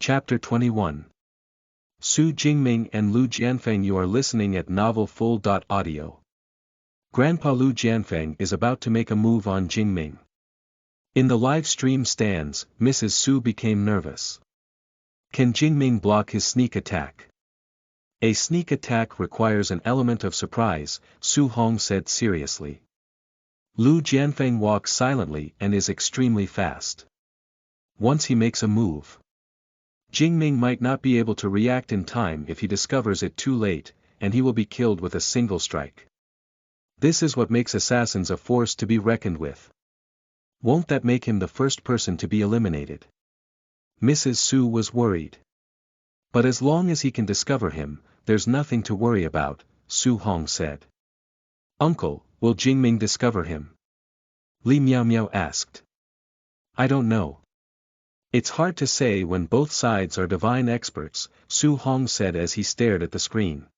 Chapter 21. Su Jingming and Lu Jianfeng. You are listening at Novel Full. Audio. Grandpa Lu Jianfeng is about to make a move on Jingming. In the live stream stands, Mrs. Su became nervous. Can Jingming block his sneak attack? A sneak attack requires an element of surprise, Su Hong said seriously. Lu Jianfeng walks silently and is extremely fast. Once he makes a move, Jingming might not be able to react in time if he discovers it too late, and he will be killed with a single strike. This is what makes assassins a force to be reckoned with. Won't that make him the first person to be eliminated? Mrs. Su was worried. But as long as he can discover him, there's nothing to worry about, Su Hong said. Uncle, will Jingming discover him? Li Miao Miao asked. I don't know. It's hard to say when both sides are divine experts, Su Hong said as he stared at the screen.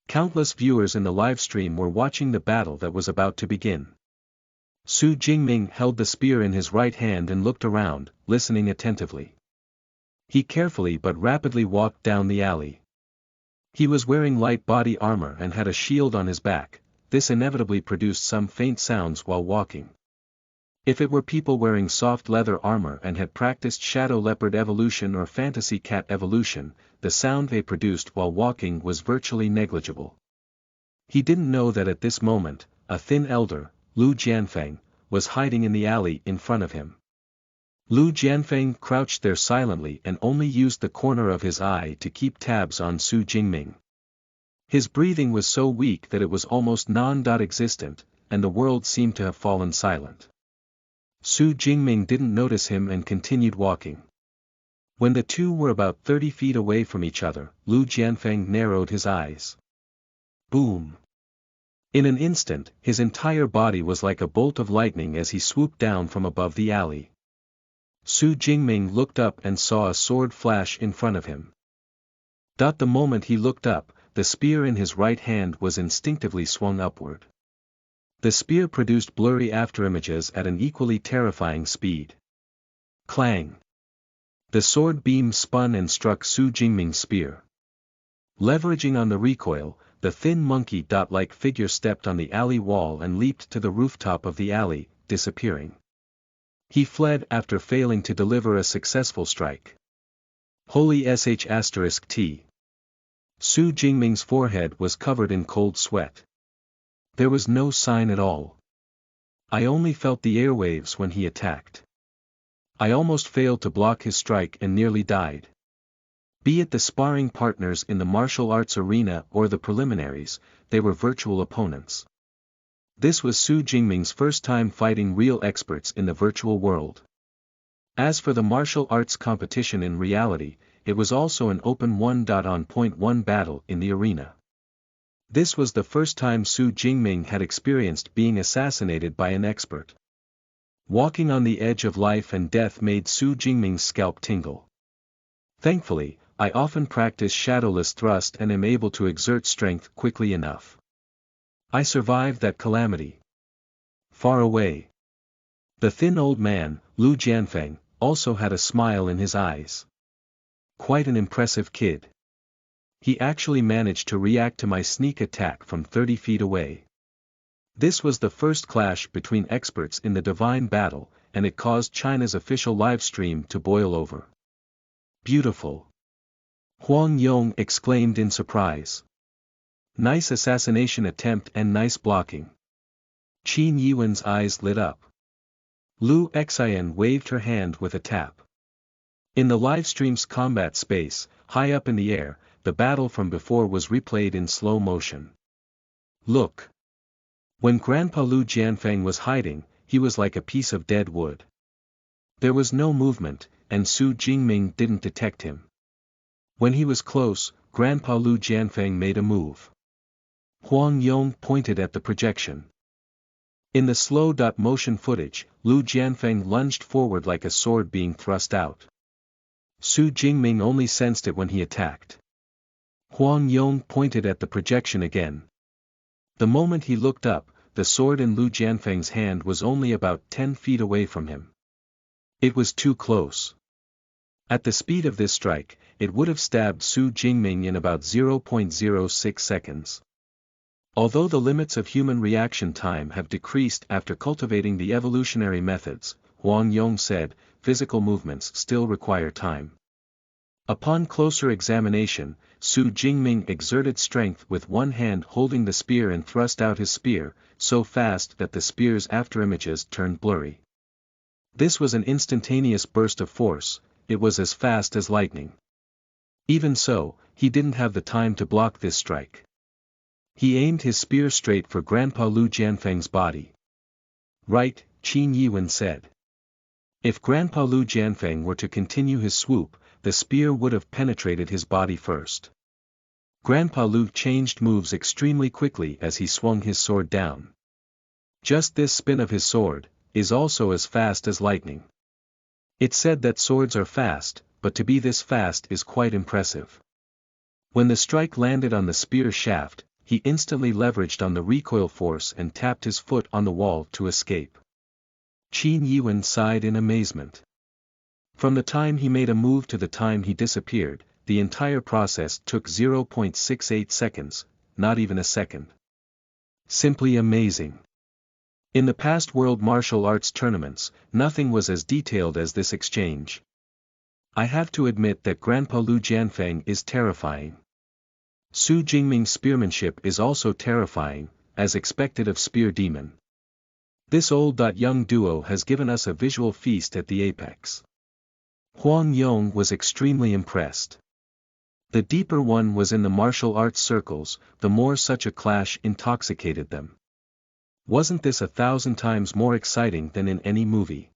Countless viewers in the live stream were watching the battle that was about to begin. Su Jingming held the spear in his right hand and looked around, listening attentively. He carefully but rapidly walked down the alley. He was wearing light body armor and had a shield on his back. This inevitably produced some faint sounds while walking. If it were people wearing soft leather armor and had practiced shadow leopard evolution or fantasy cat evolution, the sound they produced while walking was virtually negligible. He didn't know that at this moment, a thin elder, Lu Jianfeng, was hiding in the alley in front of him. Lu Jianfeng crouched there silently and only used the corner of his eye to keep tabs on Su Jingming. His breathing was so weak that it was almost non-existent, and the world seemed to have fallen silent. Su Jingming didn't notice him and continued walking. When the two were about 30 feet away from each other, Lu Jianfeng narrowed his eyes. Boom! In an instant, his entire body was like a bolt of lightning as he swooped down from above the alley. Su Jingming looked up and saw a sword flash in front of him. The moment he looked up, the spear in his right hand was instinctively swung upward. The spear produced blurry afterimages at an equally terrifying speed. Clang! The sword beam spun and struck Su Jingming's spear. Leveraging on the recoil, the thin monkey-like figure stepped on the alley wall and leaped to the rooftop of the alley, disappearing. He fled after failing to deliver a successful strike. Holy **T. Su Jingming's forehead was covered in cold sweat. There was no sign at all. I only felt the airwaves when he attacked. I almost failed to block his strike and nearly died. Be it the sparring partners in the martial arts arena or the preliminaries, they were virtual opponents. This was Su Jingming's first time fighting real experts in the virtual world. As for the martial arts competition in reality, it was also an open 1-on-1 battle in the arena. This was the first time Su Jingming had experienced being assassinated by an expert. Walking on the edge of life and death made Su Jingming's scalp tingle. Thankfully, I often practice shadowless thrust and am able to exert strength quickly enough. I survived that calamity. Far away. The thin old man, Lu Jianfeng, also had a smile in his eyes. Quite an impressive kid. He actually managed to react to my sneak attack from 30 feet away. This was the first clash between experts in the divine battle, and it caused China's official live stream to boil over. Beautiful! Huang Yong exclaimed in surprise. Nice assassination attempt and nice blocking. Qin Yiwen's eyes lit up. Lu Xian waved her hand with a tap. In the livestream's combat space, high up in the air, the battle from before was replayed in slow motion. Look! When Grandpa Lu Jianfeng was hiding, he was like a piece of dead wood. There was no movement, and Su Jingming didn't detect him. When he was close, Grandpa Lu Jianfeng made a move. Huang Yong pointed at the projection. In the slow motion footage, Lu Jianfeng lunged forward like a sword being thrust out. Su Jingming only sensed it when he attacked. Huang Yong pointed at the projection again. The moment he looked up, the sword in Lu Jianfeng's hand was only about 10 feet away from him. It was too close. At the speed of this strike, it would have stabbed Su Jingming in about 0.06 seconds. Although the limits of human reaction time have decreased after cultivating the evolutionary methods, Huang Yong said, physical movements still require time. Upon closer examination, Su Jingming exerted strength with one hand holding the spear and thrust out his spear, so fast that the spear's afterimages turned blurry. This was an instantaneous burst of force, it was as fast as lightning. Even so, he didn't have the time to block this strike. He aimed his spear straight for Grandpa Lu Jianfeng's body. Right, Qin Yiwen said. If Grandpa Lu Jianfeng were to continue his swoop, the spear would have penetrated his body first. Grandpa Lu changed moves extremely quickly as he swung his sword down. Just this spin of his sword is also as fast as lightning. It's said that swords are fast, but to be this fast is quite impressive. When the strike landed on the spear shaft, he instantly leveraged on the recoil force and tapped his foot on the wall to escape. Qin Yiwen sighed in amazement. From the time he made a move to the time he disappeared, the entire process took 0.68 seconds, not even a second. Simply amazing. In the past World Martial Arts tournaments, nothing was as detailed as this exchange. I have to admit that Grandpa Lu Jianfeng is terrifying. Su Jingming's spearmanship is also terrifying, as expected of Spear Demon. This old-young duo has given us a visual feast at the apex. Huang Yong was extremely impressed. The deeper one was in the martial arts circles, the more such a clash intoxicated them. Wasn't this 1,000 times more exciting than in any movie?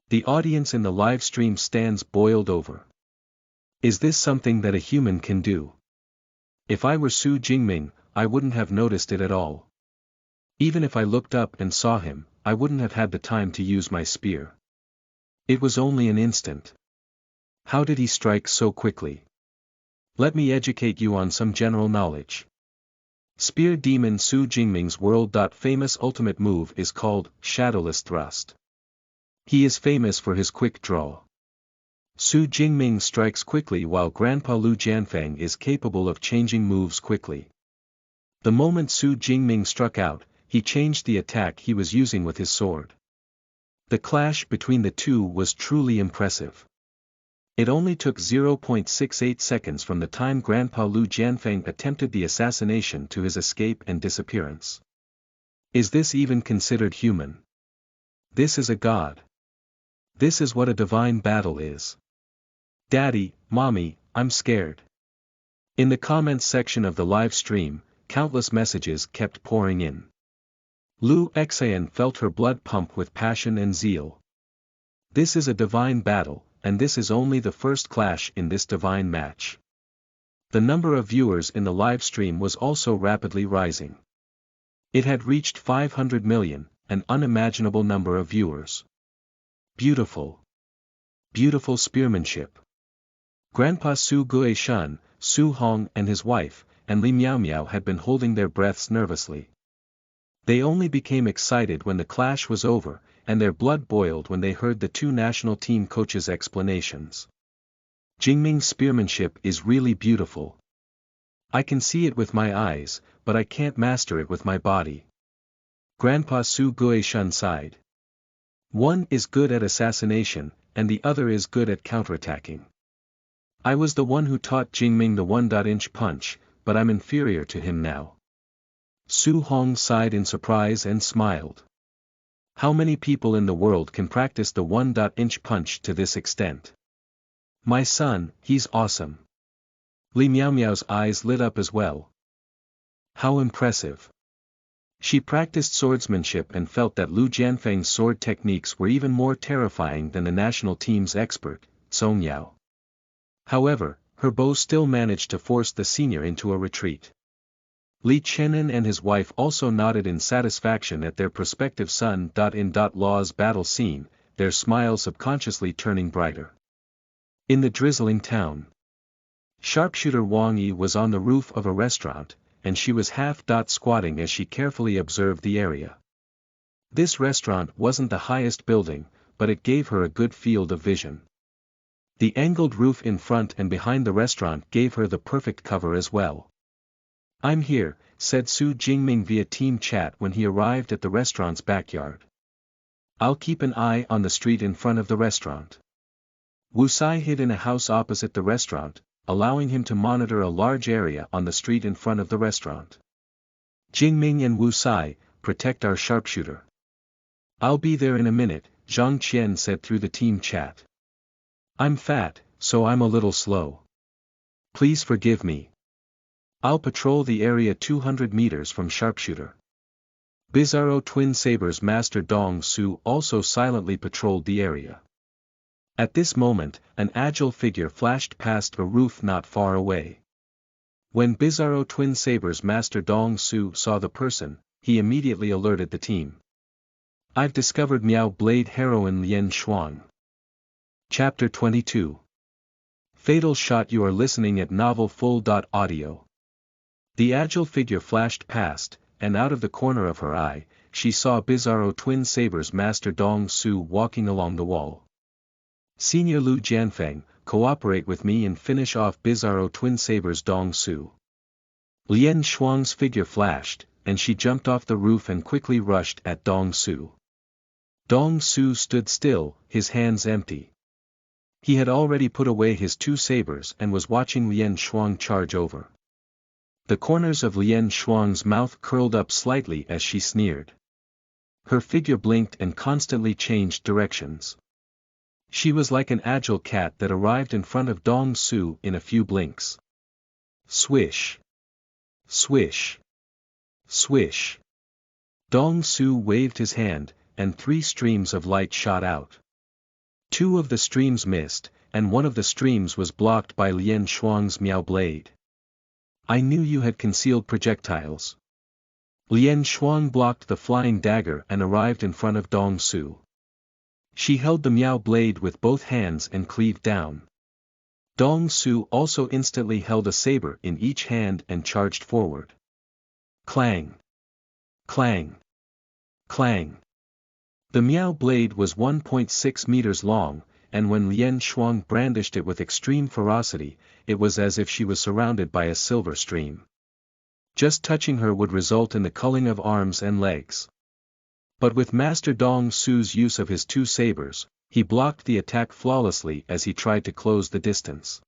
The audience in the live stream stands boiled over. Is this something that a human can do? If I were Su Jingming, I wouldn't have noticed it at all. Even if I looked up and saw him, I wouldn't have had the time to use my spear. It was only an instant. How did he strike so quickly? Let me educate you on some general knowledge. Spear Demon Su Jingming's world-famous ultimate move is called Shadowless Thrust. He is famous for his quick draw. Su Jingming strikes quickly while Grandpa Lu Jianfeng is capable of changing moves quickly. The moment Su Jingming struck out, he changed the attack he was using with his sword. The clash between the two was truly impressive. It only took 0.68 seconds from the time Grandpa Lu Jianfeng attempted the assassination to his escape and disappearance. Is this even considered human? This is a god. This is what a divine battle is. Daddy, Mommy, I'm scared. In the comments section of the live stream, countless messages kept pouring in. Lu Xian felt her blood pump with passion and zeal. This is a divine battle, and this is only the first clash in this divine match. The number of viewers in the live stream was also rapidly rising. It had reached 500 million, an unimaginable number of viewers. Beautiful. Beautiful spearmanship. Grandpa Su Guishan, Su Hong and his wife, and Li Miao had been holding their breaths nervously. They only became excited when the clash was over, and their blood boiled when they heard the two national team coaches' explanations. Jingming's spearmanship is really beautiful. I can see it with my eyes, but I can't master it with my body. Grandpa Su Guishan sighed. One is good at assassination, and the other is good at counterattacking. I was the one who taught Jingming the 1-inch punch, but I'm inferior to him now. Su Hong sighed in surprise and smiled. How many people in the world can practice the 1-inch punch to this extent? My son, he's awesome. Li Miao's eyes lit up as well. How impressive. She practiced swordsmanship and felt that Lu Jianfeng's sword techniques were even more terrifying than the national team's expert, Song Yao. However, her bow still managed to force the senior into a retreat. Li Chenin and his wife also nodded in satisfaction at their prospective son-in-law's battle scene, their smiles subconsciously turning brighter. In the drizzling town. Sharpshooter Wang Yi was on the roof of a restaurant, and she was half-squatting as she carefully observed the area. This restaurant wasn't the highest building, but it gave her a good field of vision. The angled roof in front and behind the restaurant gave her the perfect cover as well. "I'm here," said Su Jingming via team chat when he arrived at the restaurant's backyard. "I'll keep an eye on the street in front of the restaurant." Wu Sai hid in a house opposite the restaurant, allowing him to monitor a large area on the street in front of the restaurant. "Jingming and Wu Sai, protect our sharpshooter." "I'll be there in a minute," Zhang Qian said through the team chat. "I'm fat, so I'm a little slow. Please forgive me. I'll patrol the area 200 meters from sharpshooter." Bizarro Twin Sabers Master Dong Su also silently patrolled the area. At this moment, an agile figure flashed past a roof not far away. When Bizarro Twin Sabers Master Dong Su saw the person, he immediately alerted the team. "I've discovered Miao Blade heroine Lian Shuang." Chapter 22. Fatal Shot. You are listening at novelfull.audio. The agile figure flashed past, and out of the corner of her eye, she saw Bizarro Twin Sabers Master Dong Su walking along the wall. "Senior Lu Jianfeng, cooperate with me and finish off Bizarro Twin Sabers Dong Su." Lian Shuang's figure flashed, and she jumped off the roof and quickly rushed at Dong Su. Dong Su stood still, his hands empty. He had already put away his two sabers and was watching Lian Shuang charge over. The corners of Lian Shuang's mouth curled up slightly as she sneered. Her figure blinked and constantly changed directions. She was like an agile cat that arrived in front of Dong Su in a few blinks. Swish! Swish! Swish! Dong Su waved his hand, and 3 streams of light shot out. 2 of the streams missed, and one of the streams was blocked by Lian Shuang's Miao Blade. "I knew you had concealed projectiles." Lian Shuang blocked the flying dagger and arrived in front of Dong Su. She held the Miao Blade with both hands and cleaved down. Dong Su also instantly held a saber in each hand and charged forward. Clang! Clang! Clang! The Miao Blade was 1.6 meters long, and when Lian Shuang brandished it with extreme ferocity, it was as if she was surrounded by a silver stream. Just touching her would result in the culling of arms and legs. But with Master Dong Su's use of his 2 sabers, he blocked the attack flawlessly as he tried to close the distance.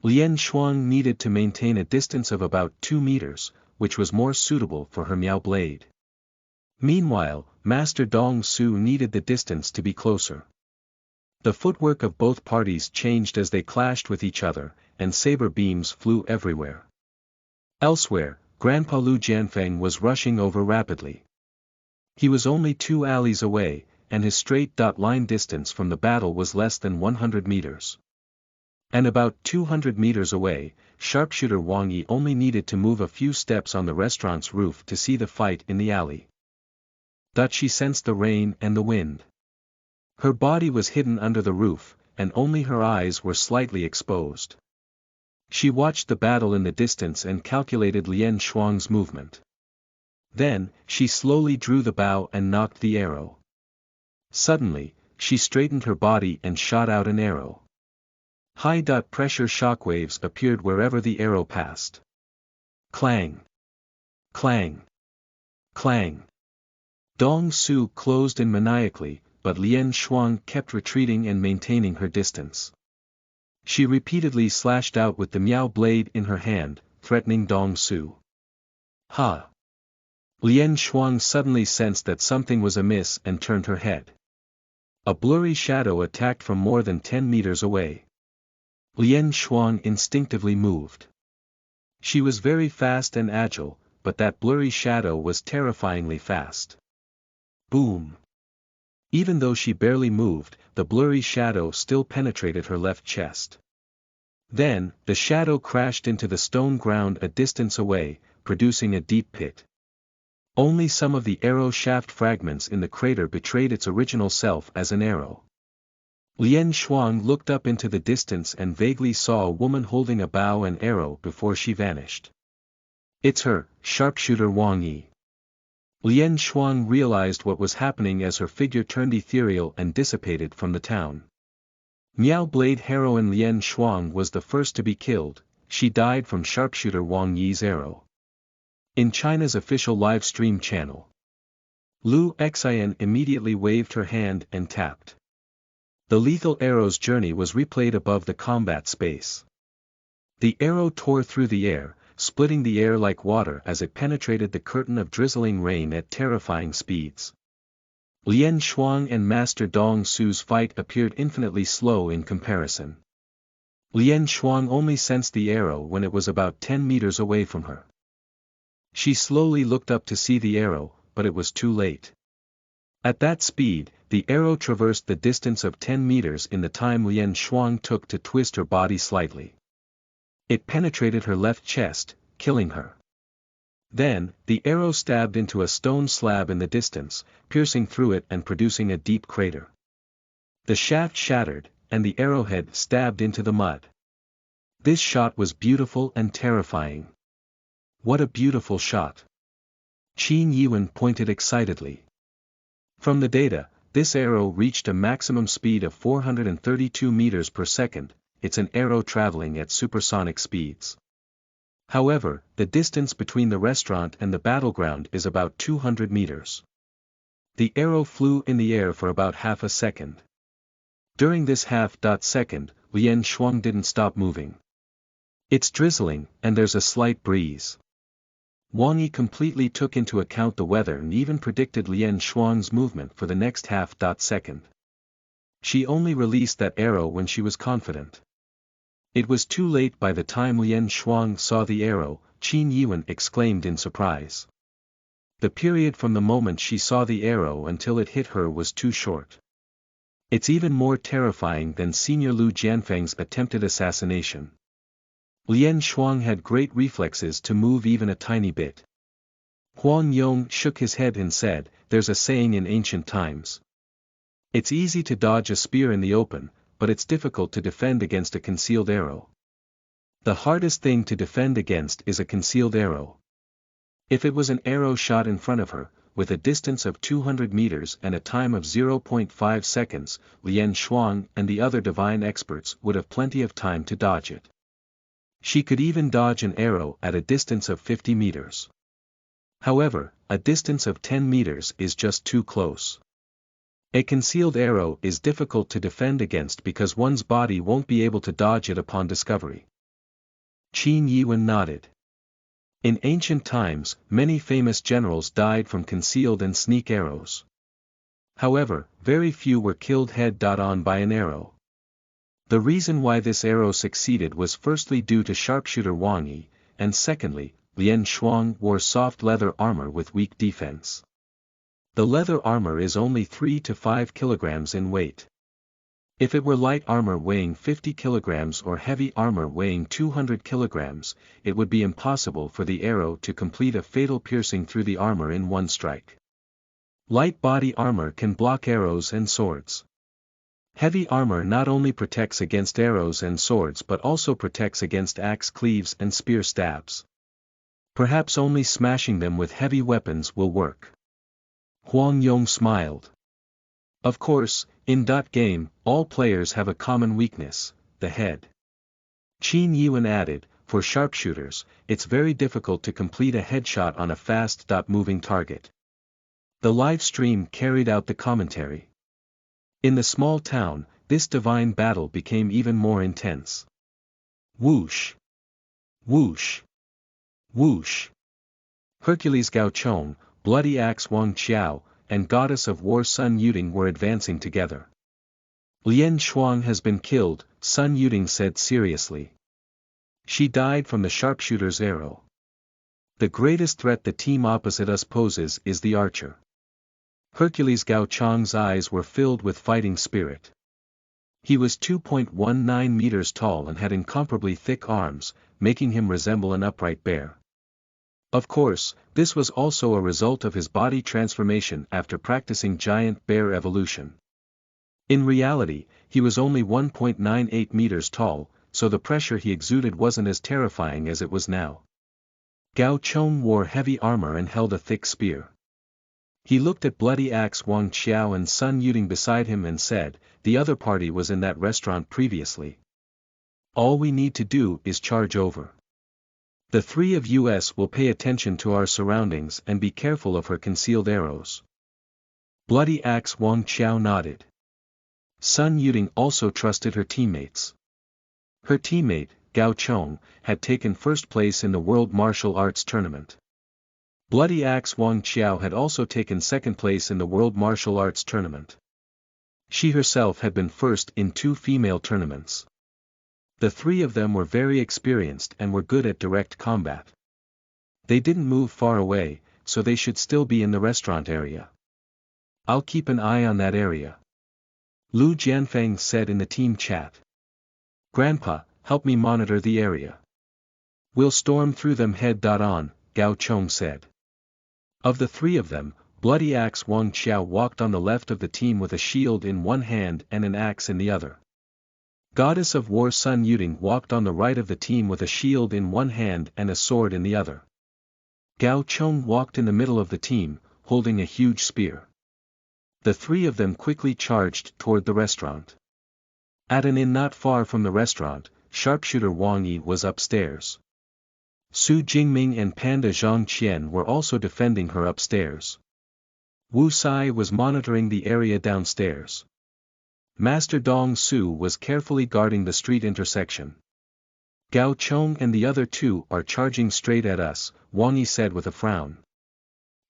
Lian Shuang needed to maintain a distance of about 2 meters, which was more suitable for her Miao Blade. Meanwhile, Master Dong Su needed the distance to be closer. The footwork of both parties changed as they clashed with each other, and saber beams flew everywhere. Elsewhere, Grandpa Lu Jianfeng was rushing over rapidly. He was only 2 alleys away, and his straight line distance from the battle was less than 100 meters. And about 200 meters away, sharpshooter Wang Yi only needed to move a few steps on the restaurant's roof to see the fight in the alley. She sensed the rain and the wind. Her body was hidden under the roof, and only her eyes were slightly exposed. She watched the battle in the distance and calculated Lian Shuang's movement. Then, she slowly drew the bow and knocked the arrow. Suddenly, she straightened her body and shot out an arrow. High-pressure shockwaves appeared wherever the arrow passed. Clang! Clang! Clang! Dong Su closed in maniacally, but Lian Shuang kept retreating and maintaining her distance. She repeatedly slashed out with the Miao Blade in her hand, threatening Dong Su. Ha! Lian Shuang suddenly sensed that something was amiss and turned her head. A blurry shadow attacked from more than 10 meters away. Lian Shuang instinctively moved. She was very fast and agile, but that blurry shadow was terrifyingly fast. Boom! Even though she barely moved, the blurry shadow still penetrated her left chest. Then, the shadow crashed into the stone ground a distance away, producing a deep pit. Only some of the arrow shaft fragments in the crater betrayed its original self as an arrow. Lian Shuang looked up into the distance and vaguely saw a woman holding a bow and arrow before she vanished. It's her, sharpshooter Wang Yi. Lian Shuang realized what was happening as her figure turned ethereal and dissipated from the town. Miao Blade heroine Lian Shuang was the first to be killed. She died from sharpshooter Wang Yi's arrow. In China's official live stream channel, Lu Xian immediately waved her hand and tapped. The lethal arrow's journey was replayed above the combat space. The arrow tore through the air, splitting the air like water as it penetrated the curtain of drizzling rain at terrifying speeds. Lian Shuang and Master Dong Su's fight appeared infinitely slow in comparison. Lian Shuang only sensed the arrow when it was about 10 meters away from her. She slowly looked up to see the arrow, but it was too late. At that speed, the arrow traversed the distance of 10 meters in the time Lian Shuang took to twist her body slightly. It penetrated her left chest, killing her. Then, the arrow stabbed into a stone slab in the distance, piercing through it and producing a deep crater. The shaft shattered, and the arrowhead stabbed into the mud. This shot was beautiful and terrifying. What a beautiful shot! Qin Yiwen pointed excitedly. From the data, this arrow reached a maximum speed of 432 meters per second. It's an arrow traveling at supersonic speeds. However, the distance between the restaurant and the battleground is about 200 meters. The arrow flew in the air for about half a second. During this half-second, Lian Shuang didn't stop moving. It's drizzling, and there's a slight breeze. Wang Yi completely took into account the weather and even predicted Lian Shuang's movement for the next half-second. She only released that arrow when she was confident. It was too late by the time Lian Shuang saw the arrow, Qin Yiwen exclaimed in surprise. The period from the moment she saw the arrow until it hit her was too short. It's even more terrifying than Senior Lu Jianfeng's attempted assassination. Lian Shuang had great reflexes to move even a tiny bit. Huang Yong shook his head and said, "There's a saying in ancient times. It's easy to dodge a spear in the open, but it's difficult to defend against a concealed arrow. The hardest thing to defend against is a concealed arrow." If it was an arrow shot in front of her, with a distance of 200 meters and a time of 0.5 seconds, Lian Shuang and the other divine experts would have plenty of time to dodge it. She could even dodge an arrow at a distance of 50 meters. However, a distance of 10 meters is just too close. A concealed arrow is difficult to defend against because one's body won't be able to dodge it upon discovery. Qin Yiwen nodded. In ancient times, many famous generals died from concealed and sneak arrows. However, very few were killed head-on by an arrow. The reason why this arrow succeeded was firstly due to sharpshooter Wang Yi, and secondly, Lian Shuang wore soft leather armor with weak defense. The leather armor is only 3 to 5 kilograms in weight. If it were light armor weighing 50 kilograms or heavy armor weighing 200 kilograms, it would be impossible for the arrow to complete a fatal piercing through the armor in one strike. Light body armor can block arrows and swords. Heavy armor not only protects against arrows and swords but also protects against axe cleaves and spear stabs. Perhaps only smashing them with heavy weapons will work. Huang Yong smiled. Of course, in that game, all players have a common weakness, the head. Qin Yiwen added, for sharpshooters, it's very difficult to complete a headshot on a fast-moving target. The live stream carried out the commentary. In the small town, this divine battle became even more intense. Whoosh! Whoosh! Whoosh! Hercules Gao Chong, Bloody Axe Wang Qiao, and Goddess of War Sun Yuding were advancing together. Lian Shuang has been killed, Sun Yuding said seriously. She died from the sharpshooter's arrow. The greatest threat the team opposite us poses is the archer. Hercules Gao Chong's eyes were filled with fighting spirit. He was 2.19 meters tall and had incomparably thick arms, making him resemble an upright bear. Of course, this was also a result of his body transformation after practicing giant bear evolution. In reality, he was only 1.98 meters tall, so the pressure he exuded wasn't as terrifying as it was now. Gao Chong wore heavy armor and held a thick spear. He looked at Bloody Axe Wang Qiao and Sun Yuding beside him and said, "The other party was in that restaurant previously. All we need to do is charge over. The three of us will pay attention to our surroundings and be careful of her concealed arrows." Bloody Axe Wang Qiao nodded. Sun Yuding also trusted her teammates. Her teammate, Gao Chong, had taken first place in the World Martial Arts Tournament. Bloody Axe Wang Qiao had also taken second place in the World Martial Arts Tournament. She herself had been first in 2 female tournaments. The three of them were very experienced and were good at direct combat. They didn't move far away, so they should still be in the restaurant area. "I'll keep an eye on that area," Lu Jianfeng said in the team chat. "Grandpa, help me monitor the area. We'll storm through them head-on," Gao Chong said. Of the three of them, Bloody Axe Wang Qiao walked on the left of the team with a shield in one hand and an axe in the other. Goddess of War Sun Yuding walked on the right of the team with a shield in one hand and a sword in the other. Gao Chong walked in the middle of the team, holding a huge spear. The three of them quickly charged toward the restaurant. At an inn not far from the restaurant, sharpshooter Wang Yi was upstairs. Su Jingming and Panda Zhang Qian were also defending her upstairs. Wu Sai was monitoring the area downstairs. Master Dong Su was carefully guarding the street intersection. "Gao Chong and the other two are charging straight at us," Wang Yi said with a frown.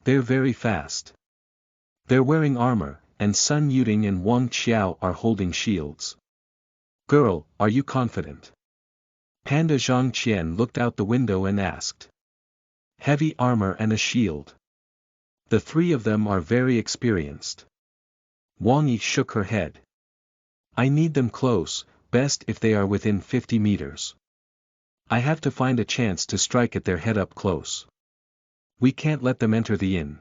"They're very fast. They're wearing armor, and Sun Yuding and Wang Qiao are holding shields. Girl, are you confident?" Panda Zhang Qian looked out the window and asked. "Heavy armor and a shield. The three of them are very experienced." Wang Yi shook her head. "I need them close, best if they are within 50 meters. I have to find a chance to strike at their head up close. We can't let them enter the inn.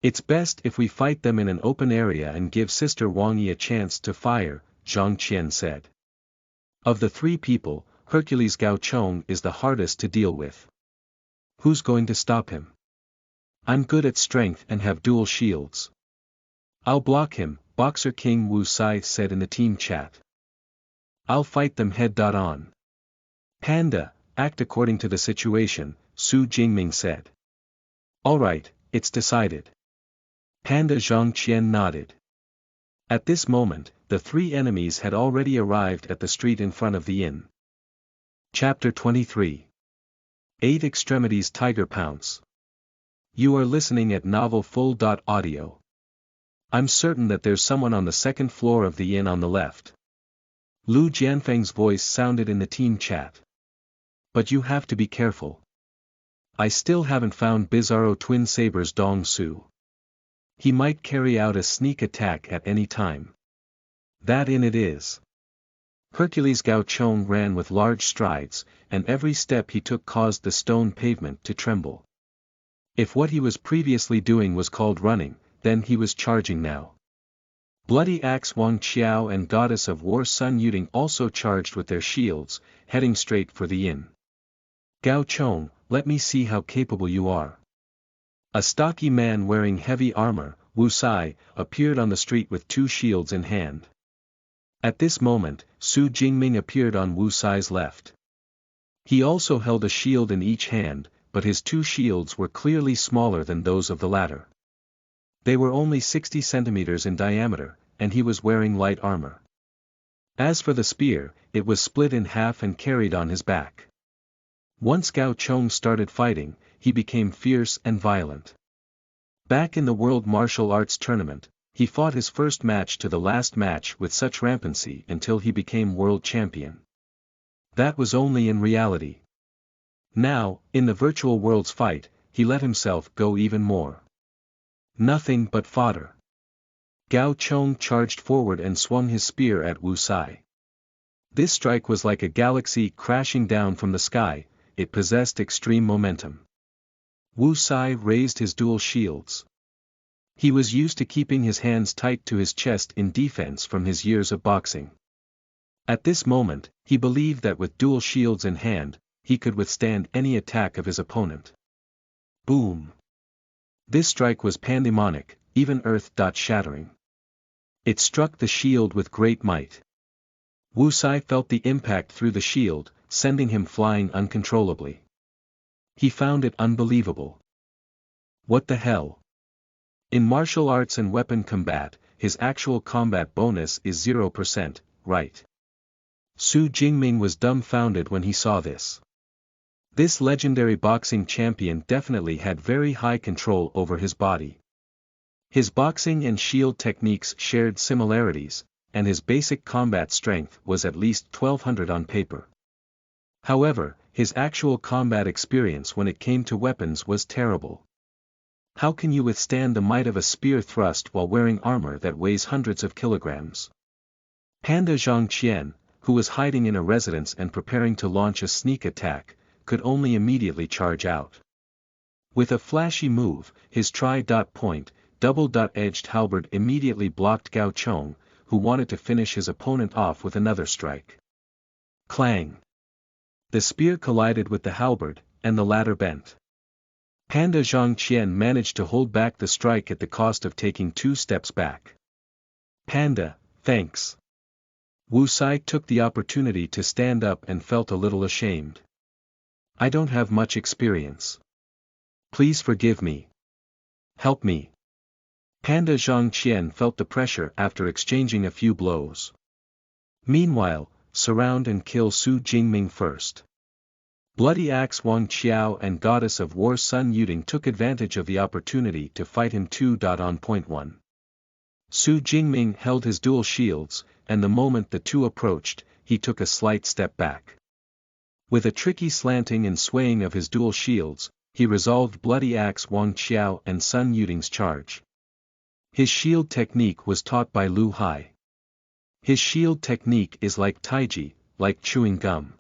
It's best if we fight them in an open area and give Sister Wang Yi a chance to fire," Zhang Qian said. "Of the three people, Hercules Gao Chong is the hardest to deal with. Who's going to stop him? I'm good at strength and have dual shields. I'll block him," Boxer King Wu Sai said in the team chat. "I'll fight them head-on. Panda, act according to the situation," Su Jingming said. "All right, it's decided." Panda Zhang Qian nodded. At this moment, the three enemies had already arrived at the street in front of the inn. Chapter 23. 8 Extremities Tiger Pounce. You are listening at novelfull.audio. I'm certain that there's someone on the second floor of the inn on the left. Lu Jianfeng's voice sounded in the team chat. But you have to be careful. I still haven't found Bizarro Twin Saber's Dong Su. He might carry out a sneak attack at any time. That inn it is. Hercules Gao Chong ran with large strides, and every step he took caused the stone pavement to tremble. If what he was previously doing was called running, then he was charging now. Bloody Axe Wang Qiao and Goddess of War Sun Yuding also charged with their shields, heading straight for the inn. "Gao Chong, let me see how capable you are." A stocky man wearing heavy armor, Wu Sai, appeared on the street with 2 shields in hand. At this moment, Su Jingming appeared on Wu Sai's left. He also held a shield in each hand, but his 2 shields were clearly smaller than those of the latter. They were only 60 centimeters in diameter, and he was wearing light armor. As for the spear, it was split in half and carried on his back. Once Gao Chong started fighting, he became fierce and violent. Back in the World Martial Arts Tournament, he fought his first match to the last match with such rampancy until he became world champion. That was only in reality. Now, in the virtual world's fight, he let himself go even more. Nothing but fodder. Gao Chong charged forward and swung his spear at Wu Sai. This strike was like a galaxy crashing down from the sky, it possessed extreme momentum. Wu Sai raised his dual shields. He was used to keeping his hands tight to his chest in defense from his years of boxing. At this moment, he believed that with dual shields in hand, he could withstand any attack of his opponent. Boom! This strike was pandemonic, even earth-shattering. It struck the shield with great might. Wu Sai felt the impact through the shield, sending him flying uncontrollably. He found it unbelievable. What the hell? In martial arts and weapon combat, his actual combat bonus is 0%, right? Su Jingming was dumbfounded when he saw this. This legendary boxing champion definitely had very high control over his body. His boxing and shield techniques shared similarities, and his basic combat strength was at least 1200 on paper. However, his actual combat experience when it came to weapons was terrible. How can you withstand the might of a spear thrust while wearing armor that weighs hundreds of kilograms? Panda Zhangqian, who was hiding in a residence and preparing to launch a sneak attack, could only immediately charge out. With a flashy move, his tri-point, double-edged halberd immediately blocked Gao Chong, who wanted to finish his opponent off with another strike. Clang! The spear collided with the halberd, and the latter bent. Panda Zhangqian managed to hold back the strike at the cost of taking 2 steps back. Panda, thanks. Wu Sai took the opportunity to stand up and felt a little ashamed. I don't have much experience. Please forgive me. Help me. Panda Zhangqian felt the pressure after exchanging a few blows. Meanwhile, surround and kill Su Jingming first. Bloody Axe Wang Qiao and Goddess of War Sun Yuding took advantage of the opportunity to fight him 2. On point 1. Su Jingming held his dual shields, and the moment the two approached, he took a slight step back. With a tricky slanting and swaying of his dual shields, he resolved Bloody Axe Wang Qiao and Sun Yuding's charge. His shield technique was taught by Lu Hai. His shield technique is like Taiji, like chewing gum.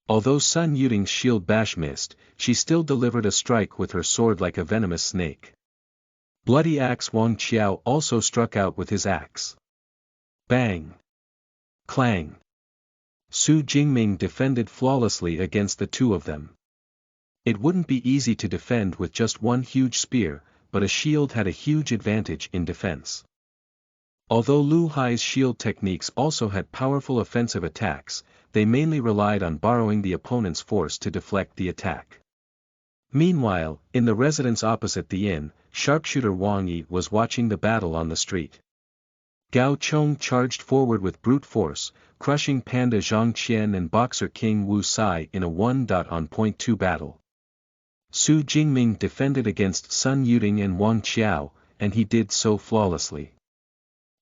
Although Sun Yuding's shield bash missed, she still delivered a strike with her sword like a venomous snake. Bloody Axe Wang Qiao also struck out with his axe. Bang! Clang! Su Jingming defended flawlessly against the two of them. It wouldn't be easy to defend with just one huge spear, but a shield had a huge advantage in defense. Although Lu Hai's shield techniques also had powerful offensive attacks, they mainly relied on borrowing the opponent's force to deflect the attack. Meanwhile, in the residence opposite the inn, sharpshooter Wang Yi was watching the battle on the street. Gao Chong charged forward with brute force, crushing Panda Zhangqian and Boxer King Wu Sai in a 1. On point 2 battle. Su Jingming defended against Sun Yuding and Wang Qiao, and he did so flawlessly.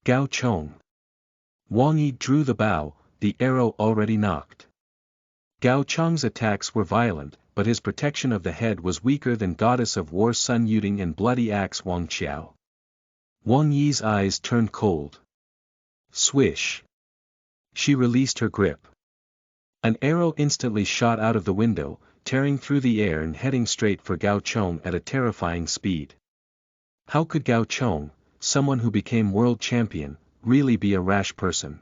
Gao Chong. Wang Yi drew the bow, the arrow already knocked. Gao Chong's attacks were violent, but his protection of the head was weaker than Goddess of War Sun Yuding and Bloody Axe Wang Qiao. Wang Yi's eyes turned cold. Swish. She released her grip. An arrow instantly shot out of the window, tearing through the air and heading straight for Gao Chong at a terrifying speed. How could Gao Chong, someone who became world champion, really be a rash person?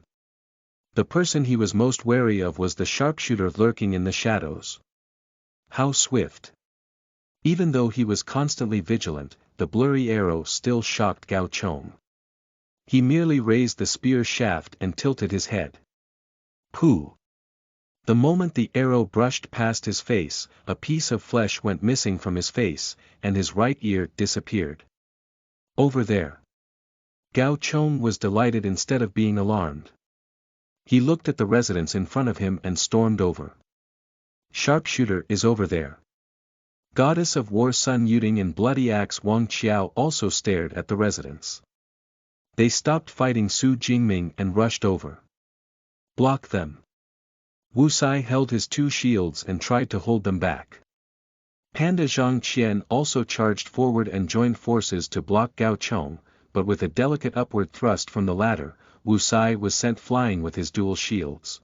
The person he was most wary of was the sharpshooter lurking in the shadows. How swift! Even though he was constantly vigilant, the blurry arrow still shocked Gao Chong. He merely raised the spear shaft and tilted his head. Pooh! The moment the arrow brushed past his face, a piece of flesh went missing from his face, and his right ear disappeared. Over there. Gao Chong was delighted instead of being alarmed. He looked at the residence in front of him and stormed over. Sharpshooter is over there. Goddess of War Sun Yuding and Bloody Axe Wang Qiao also stared at the residence. They stopped fighting Su Jingming and rushed over. Block them. Wu Sai held his 2 shields and tried to hold them back. Panda Zhangqian also charged forward and joined forces to block Gao Chong, but with a delicate upward thrust from the latter, Wu Sai was sent flying with his dual shields.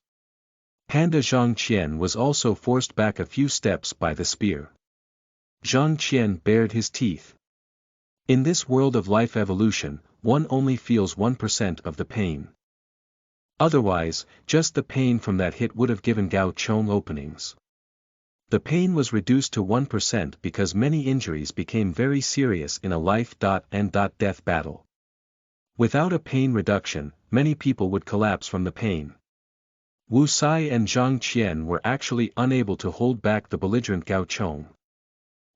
Panda Zhangqian was also forced back a few steps by the spear. Zhangqian bared his teeth. In this world of life evolution, one only feels 1% of the pain. Otherwise, just the pain from that hit would have given Gao Chong openings. The pain was reduced to 1% because many injuries became very serious in a life-and-death battle. Without a pain reduction, many people would collapse from the pain. Wu Sai and Zhang Qian were actually unable to hold back the belligerent Gao Chong.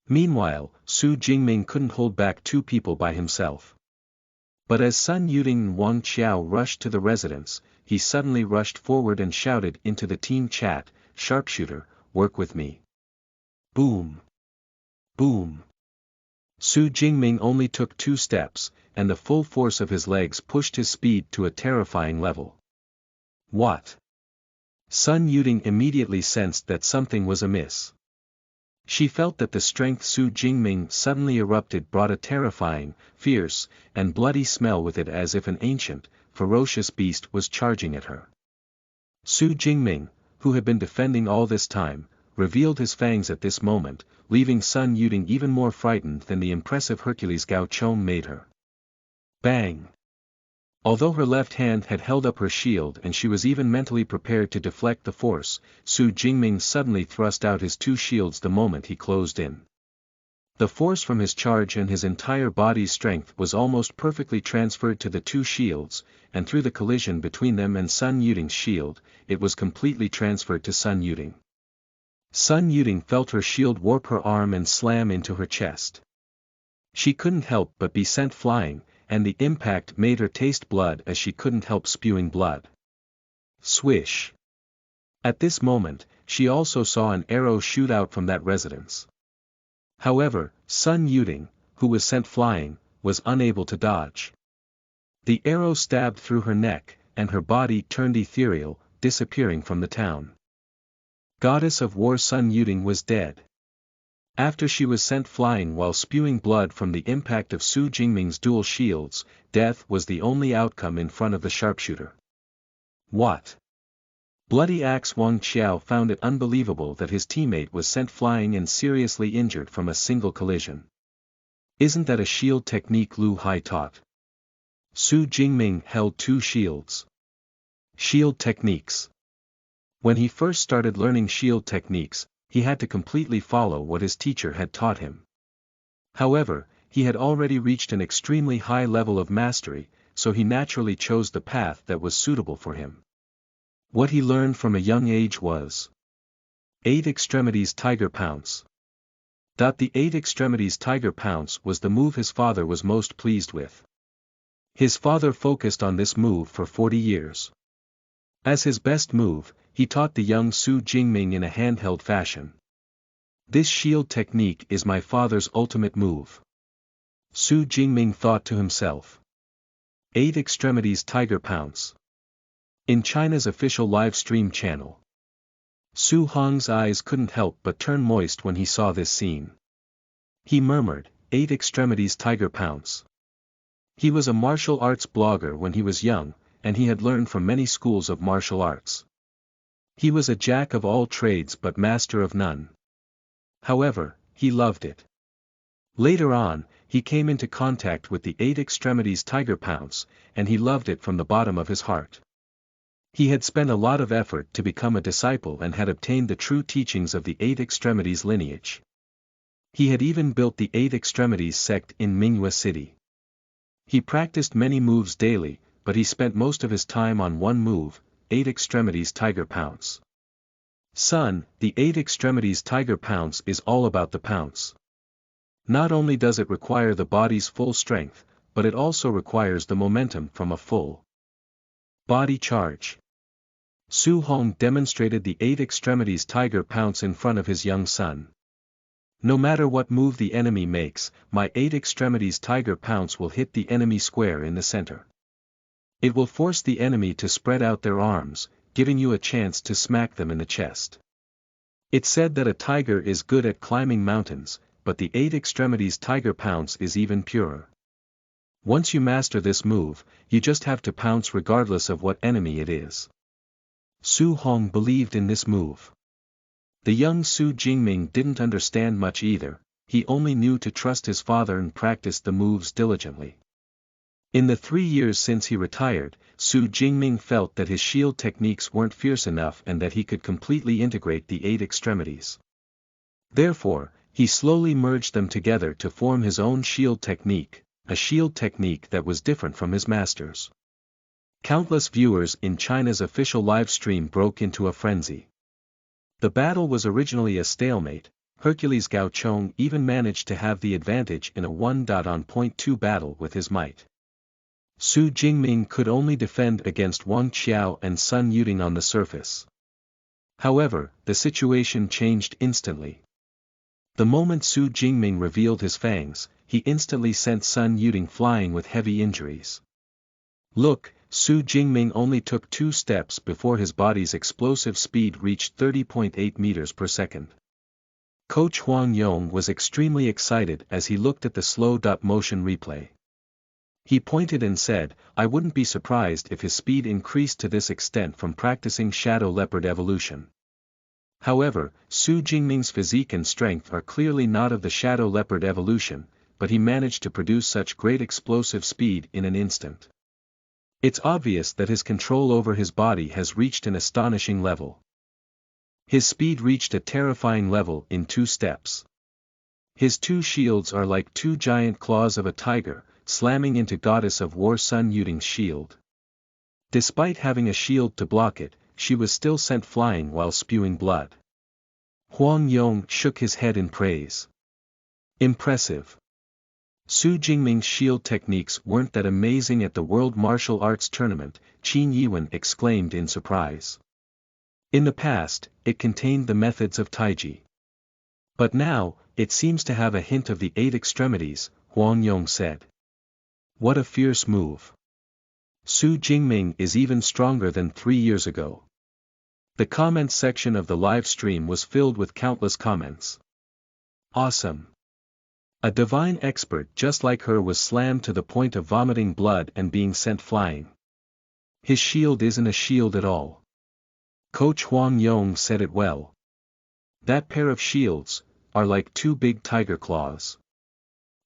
Meanwhile, Su Jingming couldn't hold back two people by himself. But as Sun Yuding and Wang Qiao rushed to the residence, he suddenly rushed forward and shouted into the team chat, "Sharpshooter, work with me." Boom! Boom! Su Jingming only took 2 steps, and the full force of his legs pushed his speed to a terrifying level. What? Sun Yuding immediately sensed that something was amiss. She felt that the strength Su Jingming suddenly erupted brought a terrifying, fierce, and bloody smell with it, as if an ancient, ferocious beast was charging at her. Su Jingming, who had been defending all this time, revealed his fangs at this moment, leaving Sun Yuding even more frightened than the impressive Hercules Gao Chong made her. Bang! Although her left hand had held up her shield and she was even mentally prepared to deflect the force, Su Jingming suddenly thrust out his 2 shields the moment he closed in. The force from his charge and his entire body's strength was almost perfectly transferred to the 2 shields, and through the collision between them and Sun Yuding's shield, it was completely transferred to Sun Yuding. Sun Yuding felt her shield warp her arm and slam into her chest. She couldn't help but be sent flying, and the impact made her taste blood as she couldn't help spewing blood. Swish! At this moment, she also saw an arrow shoot out from that residence. However, Sun Yuding, who was sent flying, was unable to dodge. The arrow stabbed through her neck, and her body turned ethereal, disappearing from the town. Goddess of War Sun Yuding was dead. After she was sent flying while spewing blood from the impact of Su Jingming's dual shields, death was the only outcome in front of the sharpshooter. What? Bloody Axe Wang Qiao found it unbelievable that his teammate was sent flying and seriously injured from a single collision. Isn't that a shield technique Lu Hai taught? Su Jingming held 2 shields. Shield techniques. When he first started learning shield techniques, he had to completely follow what his teacher had taught him. However, he had already reached an extremely high level of mastery, so he naturally chose the path that was suitable for him. What he learned from a young age was 8 Extremities Tiger Pounce. The 8 Extremities Tiger Pounce was the move his father was most pleased with. His father focused on this move for 40 years. As his best move, he taught the young Su Jingming in a handheld fashion. This shield technique is my father's ultimate move. Su Jingming thought to himself. 8 Extremities Tiger Pounce. In China's official live stream channel. Su Hong's eyes couldn't help but turn moist when he saw this scene. He murmured, 8 Extremities Tiger Pounce. He was a martial arts blogger when he was young, and he had learned from many schools of martial arts. He was a jack of all trades but master of none. However, he loved it. Later on, he came into contact with the 8 Extremities Tiger Pounce, and he loved it from the bottom of his heart. He had spent a lot of effort to become a disciple and had obtained the true teachings of the 8 Extremities lineage. He had even built the 8 Extremities sect in Mingyue City. He practiced many moves daily, but he spent most of his time on one move, 8 Extremities Tiger Pounce. Son, the 8 Extremities Tiger Pounce is all about the pounce. Not only does it require the body's full strength, but it also requires the momentum from a full body charge. Su Hong demonstrated the 8 Extremities Tiger Pounce in front of his young son. No matter what move the enemy makes, my 8 Extremities Tiger Pounce will hit the enemy square in the center. It will force the enemy to spread out their arms, giving you a chance to smack them in the chest. It's said that a tiger is good at climbing mountains, but the 8 Extremities Tiger Pounce is even purer. Once you master this move, you just have to pounce regardless of what enemy it is. Su Hong believed in this move. The young Su Jingming didn't understand much either, he only knew to trust his father and practiced the moves diligently. In the 3 years since he retired, Su Jingming felt that his shield techniques weren't fierce enough and that he could completely integrate the 8 extremities. Therefore, he slowly merged them together to form his own shield technique, a shield technique that was different from his master's. Countless viewers in China's official live stream broke into a frenzy. The battle was originally a stalemate. Hercules Gao Chong even managed to have the advantage in a 1-on-2 battle with his might. Su Jingming could only defend against Wang Qiao and Sun Yuding on the surface. However, the situation changed instantly. The moment Su Jingming revealed his fangs, he instantly sent Sun Yuding flying with heavy injuries. Look, Su Jingming only took 2 steps before his body's explosive speed reached 30.8 meters per second. Coach Huang Yong was extremely excited as he looked at the slow-motion replay. He pointed and said, "I wouldn't be surprised if his speed increased to this extent from practicing shadow leopard evolution." However, Su Jingming's physique and strength are clearly not of the shadow leopard evolution, but he managed to produce such great explosive speed in an instant. It's obvious that his control over his body has reached an astonishing level. His speed reached a terrifying level in 2 steps. His 2 shields are like 2 giant claws of a tiger, slamming into Goddess of War Sun Yuding's shield. Despite having a shield to block it, she was still sent flying while spewing blood. Huang Yong shook his head in praise. Impressive. Su Jingming's shield techniques weren't that amazing at the World Martial Arts Tournament, Qin Yiwen exclaimed in surprise. In the past, it contained the methods of Taiji. But now, it seems to have a hint of the 8 extremities, Huang Yong said. What a fierce move. Su Jingming is even stronger than 3 years ago. The comments section of the live stream was filled with countless comments. Awesome. A divine expert just like her was slammed to the point of vomiting blood and being sent flying. His shield isn't a shield at all. Coach Huang Yong said it well. That pair of shields are like 2 big tiger claws.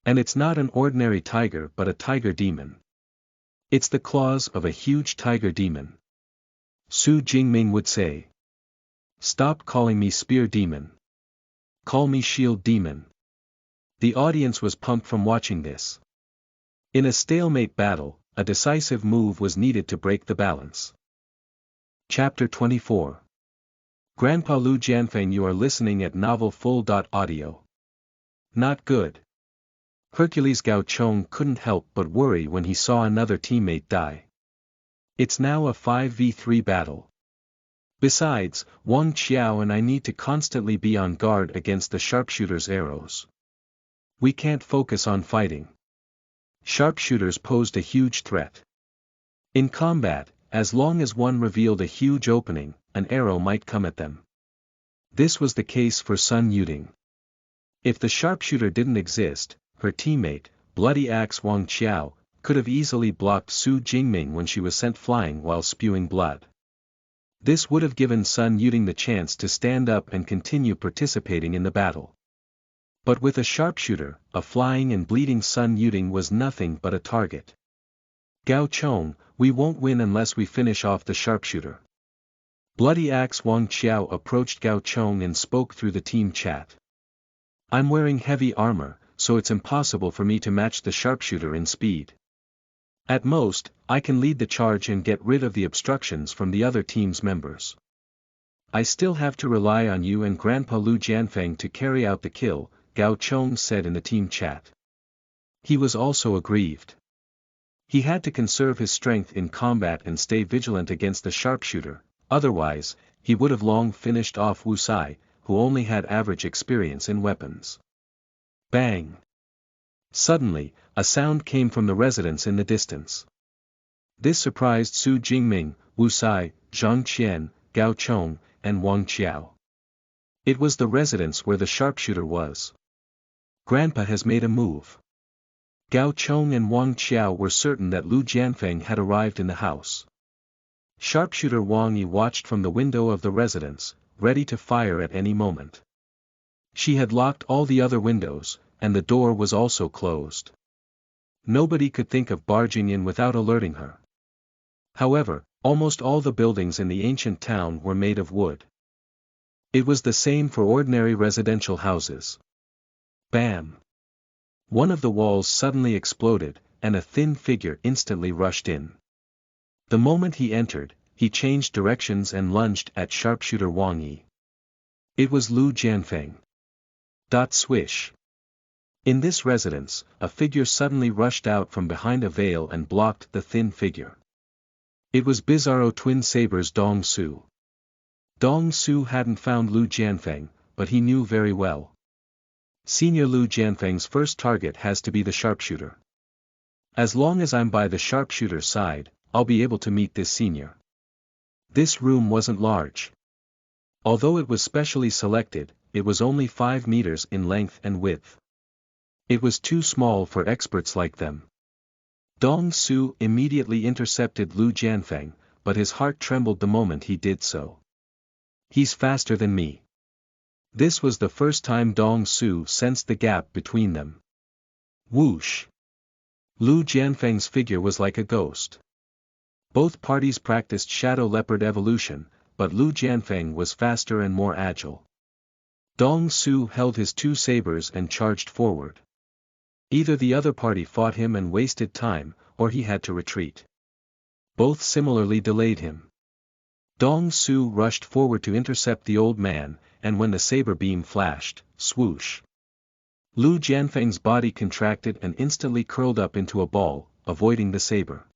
And it's not an ordinary tiger but a tiger demon. It's the claws of a huge tiger demon. Su Jingming would say. Stop calling me spear demon. Call me shield demon. The audience was pumped from watching this. In a stalemate battle, a decisive move was needed to break the balance. Chapter 24. Grandpa Lu Jianfeng, you are listening at novelfull.audio. Not good. Hercules Gao Chong couldn't help but worry when he saw another teammate die. It's now a 5v3 battle. Besides, Wang Qiao and I need to constantly be on guard against the sharpshooter's arrows. We can't focus on fighting. Sharpshooters posed a huge threat. In combat, as long as one revealed a huge opening, an arrow might come at them. This was the case for Sun Yuding. If the sharpshooter didn't exist, her teammate, Bloody Axe Wang Qiao, could have easily blocked Su Jingming when she was sent flying while spewing blood. This would have given Sun Yuding the chance to stand up and continue participating in the battle. But with a sharpshooter, a flying and bleeding Sun Yuding was nothing but a target. Gao Chong, we won't win unless we finish off the sharpshooter. Bloody Axe Wang Qiao approached Gao Chong and spoke through the team chat. I'm wearing heavy armor, so it's impossible for me to match the sharpshooter in speed. At most, I can lead the charge and get rid of the obstructions from the other team's members. I still have to rely on you and Grandpa Lu Jianfeng to carry out the kill, Gao Chong said in the team chat. He was also aggrieved. He had to conserve his strength in combat and stay vigilant against the sharpshooter, otherwise, he would have long finished off Wu Sai, who only had average experience in weapons. Bang! Suddenly, a sound came from the residence in the distance. This surprised Su Jingming, Wu Sai, Zhang Qian, Gao Chong, and Wang Qiao. It was the residence where the sharpshooter was. Grandpa has made a move. Gao Chong and Wang Qiao were certain that Lu Jianfeng had arrived in the house. Sharpshooter Wang Yi watched from the window of the residence, ready to fire at any moment. She had locked all the other windows, and the door was also closed. Nobody could think of barging in without alerting her. However, almost all the buildings in the ancient town were made of wood. It was the same for ordinary residential houses. Bam! One of the walls suddenly exploded, and a thin figure instantly rushed in. The moment he entered, he changed directions and lunged at sharpshooter Wang Yi. It was Lu Jianfeng. Swish. In this residence, a figure suddenly rushed out from behind a veil and blocked the thin figure. It was Bizarro Twin Sabers Dong Su. Dong Su hadn't found Lu Jianfeng, but he knew very well. Senior Lu Jianfeng's first target has to be the sharpshooter. As long as I'm by the sharpshooter's side, I'll be able to meet this senior. This room wasn't large. Although it was specially selected, it was only 5 meters in length and width. It was too small for experts like them. Dong Su immediately intercepted Lu Jianfeng, but his heart trembled the moment he did so. He's faster than me. This was the first time Dong Su sensed the gap between them. Whoosh! Lu Jianfeng's figure was like a ghost. Both parties practiced shadow leopard evolution, but Lu Jianfeng was faster and more agile. Dong Su held his 2 sabers and charged forward. Either the other party fought him and wasted time, or he had to retreat. Both similarly delayed him. Dong Su rushed forward to intercept the old man, and when the saber beam flashed, swoosh! Lu Jianfeng's body contracted and instantly curled up into a ball, avoiding the saber.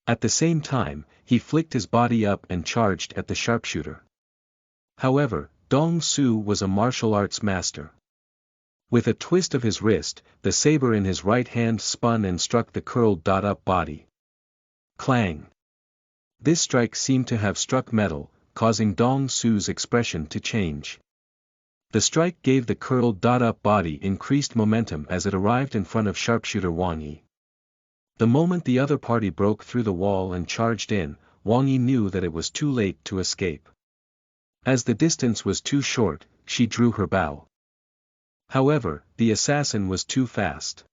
At the same time, he flicked his body up and charged at the sharpshooter. However, Dong Su was a martial arts master. With a twist of his wrist, the saber in his right hand spun and struck the curled-up body. Clang! This strike seemed to have struck metal, causing Dong Su's expression to change. The strike gave the curled-up body increased momentum as it arrived in front of sharpshooter Wang Yi. The moment the other party broke through the wall and charged in, Wang Yi knew that it was too late to escape. As the distance was too short, she drew her bow. However, the assassin was too fast.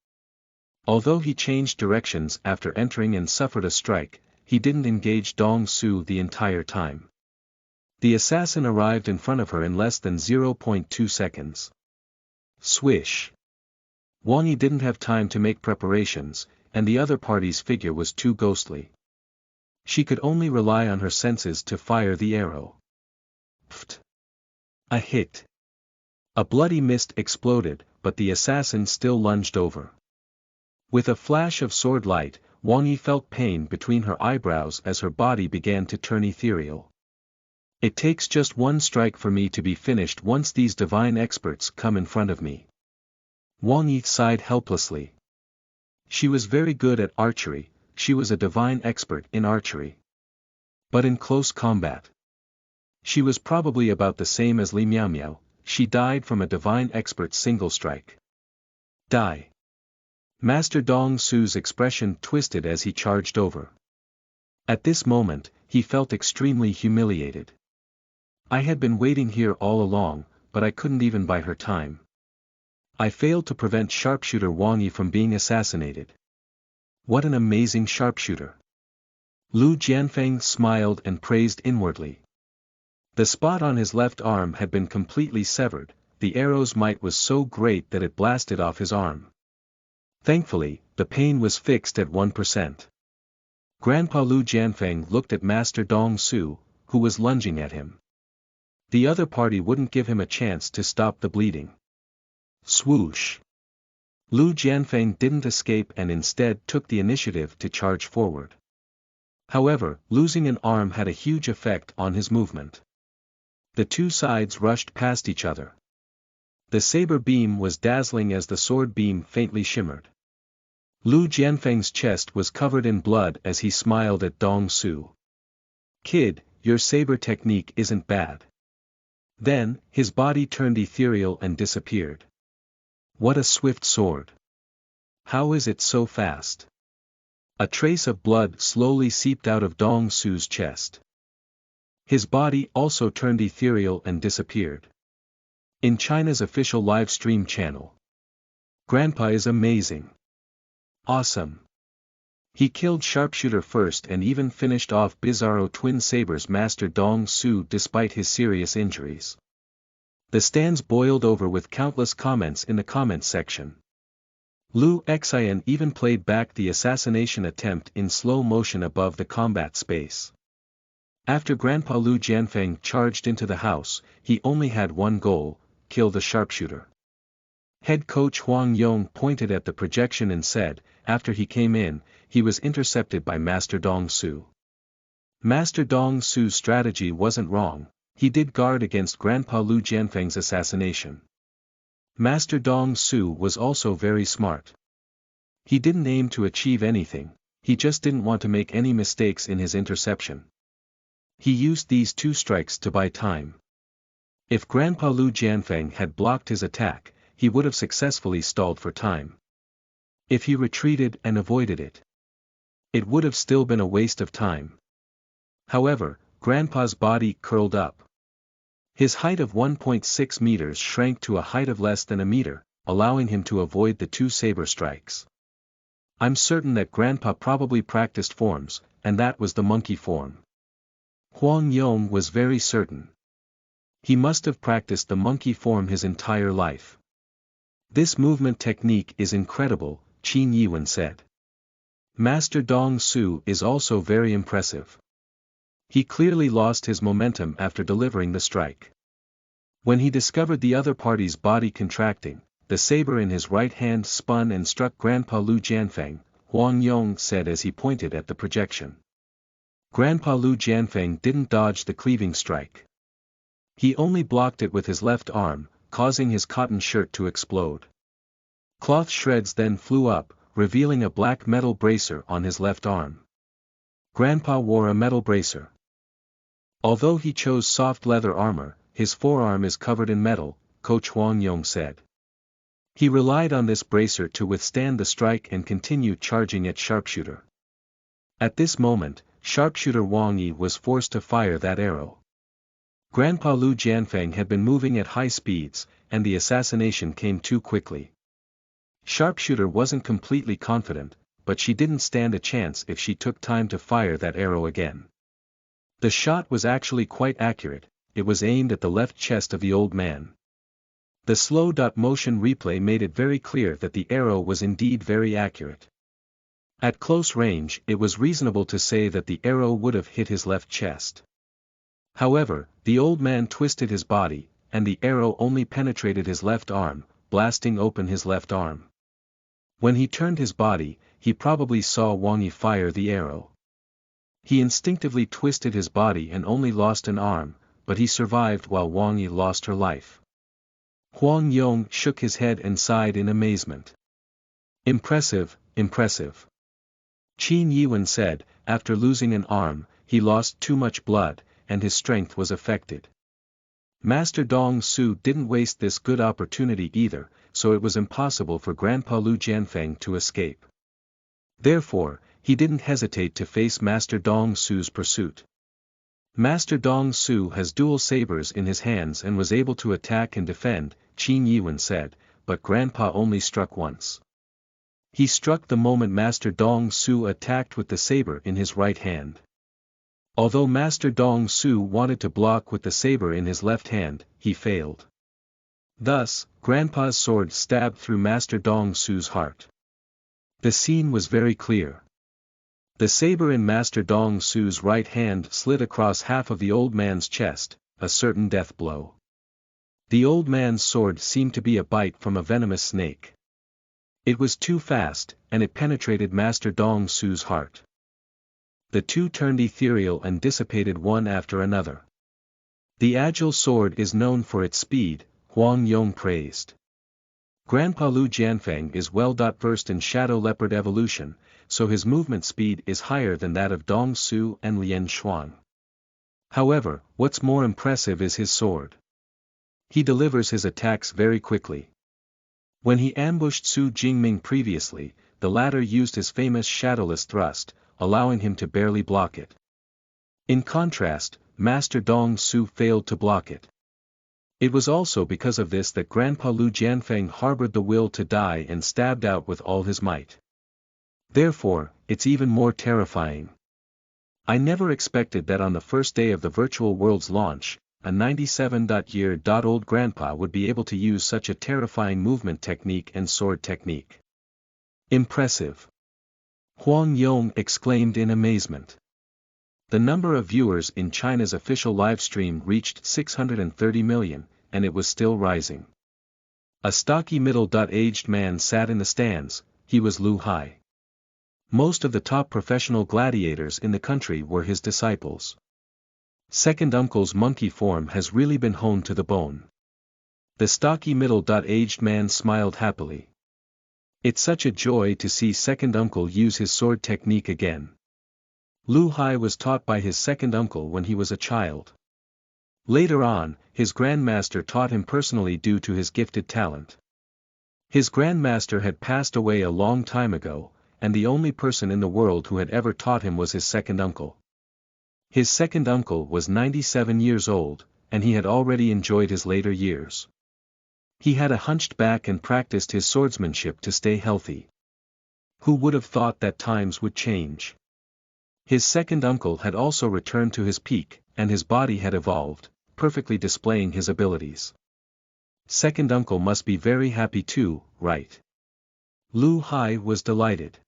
Although he changed directions after entering and suffered a strike, he didn't engage Dong Su the entire time. The assassin arrived in front of her in less than 0.2 seconds. Swish! Wang Yi didn't have time to make preparations, and the other party's figure was too ghostly. She could only rely on her senses to fire the arrow. Pft! A hit. A bloody mist exploded, but the assassin still lunged over. With a flash of sword light, Wang Yi felt pain between her eyebrows as her body began to turn ethereal. It takes just one strike for me to be finished once these divine experts come in front of me. Wang Yi sighed helplessly. She was very good at archery, she was a divine expert in archery. But in close combat, she was probably about the same as Li Miao Miao. She died from a divine expert's single strike. Die. Master Dong Su's expression twisted as he charged over. At this moment, he felt extremely humiliated. I had been waiting here all along, but I couldn't even buy her time. I failed to prevent sharpshooter Wang Yi from being assassinated. What an amazing sharpshooter! Lu Jianfeng smiled and praised inwardly. The spot on his left arm had been completely severed, the arrow's might was so great that it blasted off his arm. Thankfully, the pain was fixed at 1%. Grandpa Lu Jianfeng looked at Master Dong Su, who was lunging at him. The other party wouldn't give him a chance to stop the bleeding. Swoosh! Lu Jianfeng didn't escape and instead took the initiative to charge forward. However, losing an arm had a huge effect on his movement. The two sides rushed past each other. The saber beam was dazzling as the sword beam faintly shimmered. Lu Jianfeng's chest was covered in blood as he smiled at Dong Su. Kid, your saber technique isn't bad. Then, his body turned ethereal and disappeared. What a swift sword! How is it so fast? A trace of blood slowly seeped out of Dong Su's chest. His body also turned ethereal and disappeared. In China's official live stream channel. Grandpa is amazing. Awesome. He killed sharpshooter first and even finished off Bizarro Twin Sabers Master Dong Su despite his serious injuries. The stands boiled over with countless comments in the comments section. Liu Xian even played back the assassination attempt in slow motion above the combat space. After Grandpa Liu Jianfeng charged into the house, he only had one goal: kill the sharpshooter. Head coach Huang Yong pointed at the projection and said, after he came in, he was intercepted by Master Dong Su. Master Dong Su's strategy wasn't wrong, he did guard against Grandpa Liu Jianfeng's assassination. Master Dong Su was also very smart. He didn't aim to achieve anything, he just didn't want to make any mistakes in his interception. He used these two strikes to buy time. If Grandpa Liu Jianfeng had blocked his attack, he would have successfully stalled for time. If he retreated and avoided it, it would have still been a waste of time. However, Grandpa's body curled up. His height of 1.6 meters shrank to a height of less than a meter, allowing him to avoid the two saber strikes. I'm certain that Grandpa probably practiced forms, and that was the monkey form. Huang Yong was very certain. He must have practiced the monkey form his entire life. This movement technique is incredible, Qin Yiwen said. Master Dong Su is also very impressive. He clearly lost his momentum after delivering the strike. When he discovered the other party's body contracting, the saber in his right hand spun and struck Grandpa Liu Jianfeng, Huang Yong said as he pointed at the projection. Grandpa Liu Jianfeng didn't dodge the cleaving strike. He only blocked it with his left arm, causing his cotton shirt to explode. Cloth shreds then flew up, revealing a black metal bracer on his left arm. Grandpa wore a metal bracer. Although he chose soft leather armor, his forearm is covered in metal, Coach Huang Yong said. He relied on this bracer to withstand the strike and continue charging at sharpshooter. At this moment, sharpshooter Wang Yi was forced to fire that arrow. Grandpa Liu Jianfeng had been moving at high speeds, and the assassination came too quickly. Sharpshooter wasn't completely confident, but she didn't stand a chance if she took time to fire that arrow again. The shot was actually quite accurate, it was aimed at the left chest of the old man. The slow motion replay made it very clear that the arrow was indeed very accurate. At close range, it was reasonable to say that the arrow would have hit his left chest. However, the old man twisted his body, and the arrow only penetrated his left arm, blasting open his left arm. When he turned his body, he probably saw Wang Yi fire the arrow. He instinctively twisted his body and only lost an arm, but he survived while Wang Yi lost her life. Huang Yong shook his head and sighed in amazement. Impressive, impressive. Qin Yiwen said, after losing an arm, he lost too much blood, and his strength was affected. Master Dong Su didn't waste this good opportunity either, so it was impossible for Grandpa Liu Jianfeng to escape. Therefore, he didn't hesitate to face Master Dong Su's pursuit. Master Dong Su has dual sabers in his hands and was able to attack and defend, Qin Yiwen said, but Grandpa only struck once. He struck the moment Master Dong Su attacked with the saber in his right hand. Although Master Dong Su wanted to block with the saber in his left hand, he failed. Thus, Grandpa's sword stabbed through Master Dong Su's heart. The scene was very clear. The saber in Master Dong Su's right hand slid across half of the old man's chest, a certain death blow. The old man's sword seemed to be a bite from a venomous snake. It was too fast, and it penetrated Master Dong Su's heart. The two turned ethereal and dissipated one after another. The agile sword is known for its speed, Huang Yong praised. Grandpa Liu Jianfeng is well versed in Shadow Leopard evolution, so his movement speed is higher than that of Dong Su and Lian Xuan. However, what's more impressive is his sword. He delivers his attacks very quickly. When he ambushed Su Jingming previously, the latter used his famous shadowless thrust, allowing him to barely block it. In contrast, Master Dong Su failed to block it. It was also because of this that Grandpa Liu Jianfeng harbored the will to die and stabbed out with all his might. Therefore, it's even more terrifying. I never expected that on the first day of the virtual world's launch, a 97-year-old grandpa would be able to use such a terrifying movement technique and sword technique. Impressive! Huang Yong exclaimed in amazement. The number of viewers in China's official live stream reached 630 million, and it was still rising. A stocky middle-aged man sat in the stands. He was Lu Hai. Most of the top professional gladiators in the country were his disciples. Second uncle's monkey form has really been honed to the bone. The stocky middle-aged man smiled happily. It's such a joy to see second uncle use his sword technique again. Lu Hai was taught by his second uncle when he was a child. Later on, his grandmaster taught him personally due to his gifted talent. His grandmaster had passed away a long time ago, and the only person in the world who had ever taught him was his second uncle. His second uncle was 97 years old, and he had already enjoyed his later years. He had a hunched back and practiced his swordsmanship to stay healthy. Who would have thought that times would change? His second uncle had also returned to his peak, and his body had evolved, perfectly displaying his abilities. Second uncle must be very happy too, right? Lu Hai was delighted.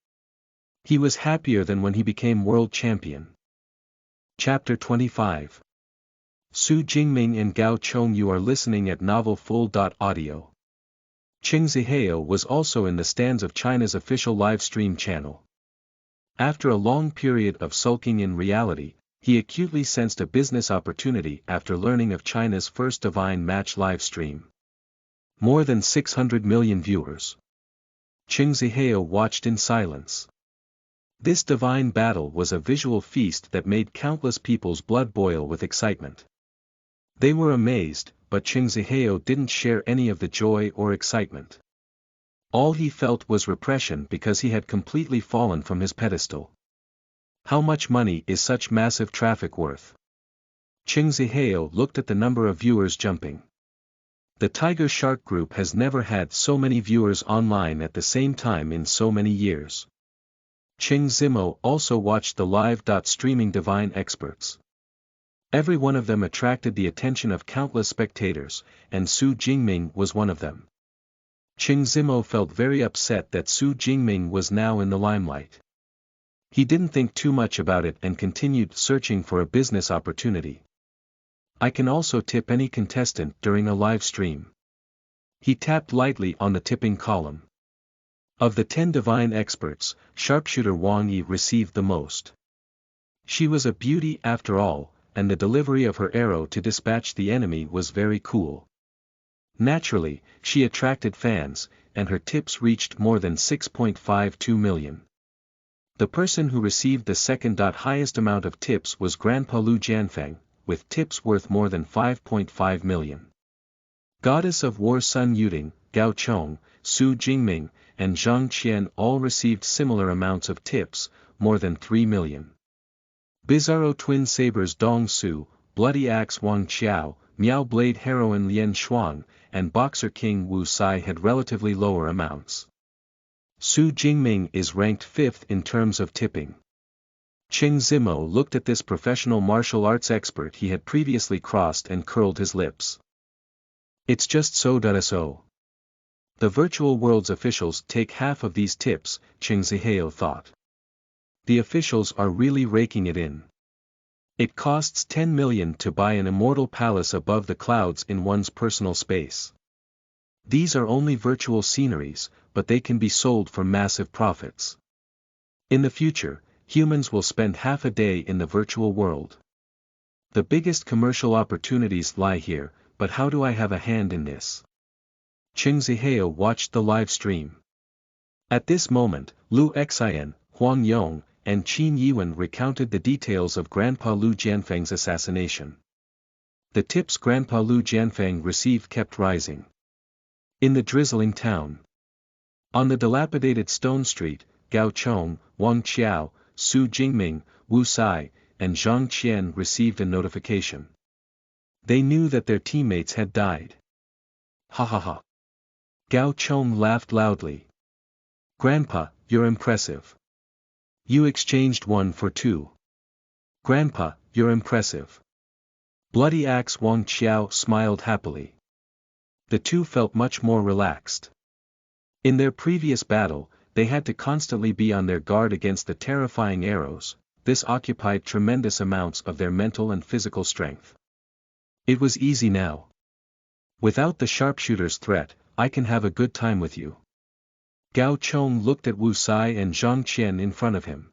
He was happier than when he became world champion. Chapter 25. Su Jingming and Gao Chong. You are listening at novelfull.audio. Qing Zihao was also in the stands of China's official live stream channel. After a long period of sulking in reality, he acutely sensed a business opportunity after learning of China's first divine match live stream. More than 600 million viewers. Qing Zihao watched in silence. This divine battle was a visual feast that made countless people's blood boil with excitement. They were amazed, but Qing Zihao didn't share any of the joy or excitement. All he felt was repression because he had completely fallen from his pedestal. How much money is such massive traffic worth? Qing Zihao looked at the number of viewers jumping. The Tiger Shark Group has never had so many viewers online at the same time in so many years. Qing Zimo also watched the live streaming divine experts. Every one of them attracted the attention of countless spectators, and Su Jingming was one of them. Qing Zimo felt very upset that Su Jingming was now in the limelight. He didn't think too much about it and continued searching for a business opportunity. I can also tip any contestant during a live stream. He tapped lightly on the tipping column. Of the 10 divine experts, sharpshooter Wang Yi received the most. She was a beauty after all, and the delivery of her arrow to dispatch the enemy was very cool. Naturally, she attracted fans, and her tips reached more than 6.52 million. The person who received the second highest amount of tips was Grandpa Lu Jianfeng, with tips worth more than 5.5 million. Goddess of War Sun Yuding, Gao Chong, Su Jingming, and Zhang Qian all received similar amounts of tips, more than 3 million. Bizarro Twin Sabers Dong Su, Bloody Axe Wang Qiao, Miao Blade Heroine Lian Shuang, and Boxer King Wu Sai had relatively lower amounts. Su Jingming is ranked 5th in terms of tipping. Qing Zimo looked at this professional martial arts expert he had previously crossed and curled his lips. It's just so. The virtual world's officials take half of these tips, Qing Zihao thought. The officials are really raking it in. It costs 10 million to buy an immortal palace above the clouds in one's personal space. These are only virtual sceneries, but they can be sold for massive profits. In the future, humans will spend half a day in the virtual world. The biggest commercial opportunities lie here, but how do I have a hand in this? Qing Zihao watched the live stream. At this moment, Lu Xian, Huang Yong, and Qin Yiwen recounted the details of Grandpa Lu Jianfeng's assassination. The tips Grandpa Lu Jianfeng received kept rising. In the drizzling town. On the dilapidated stone street, Gao Chong, Wang Qiao, Su Jingming, Wu Sai, and Zhang Qian received a notification. They knew that their teammates had died. Ha ha ha. Gao Chong laughed loudly. Grandpa, you're impressive. You exchanged 1 for 2. Grandpa, you're impressive. Bloody Axe Wang Qiao smiled happily. The two felt much more relaxed. In their previous battle, they had to constantly be on their guard against the terrifying arrows. This occupied tremendous amounts of their mental and physical strength. It was easy now. Without the sharpshooter's threat, I can have a good time with you. Gao Chong looked at Wu Sai and Zhang Qian in front of him.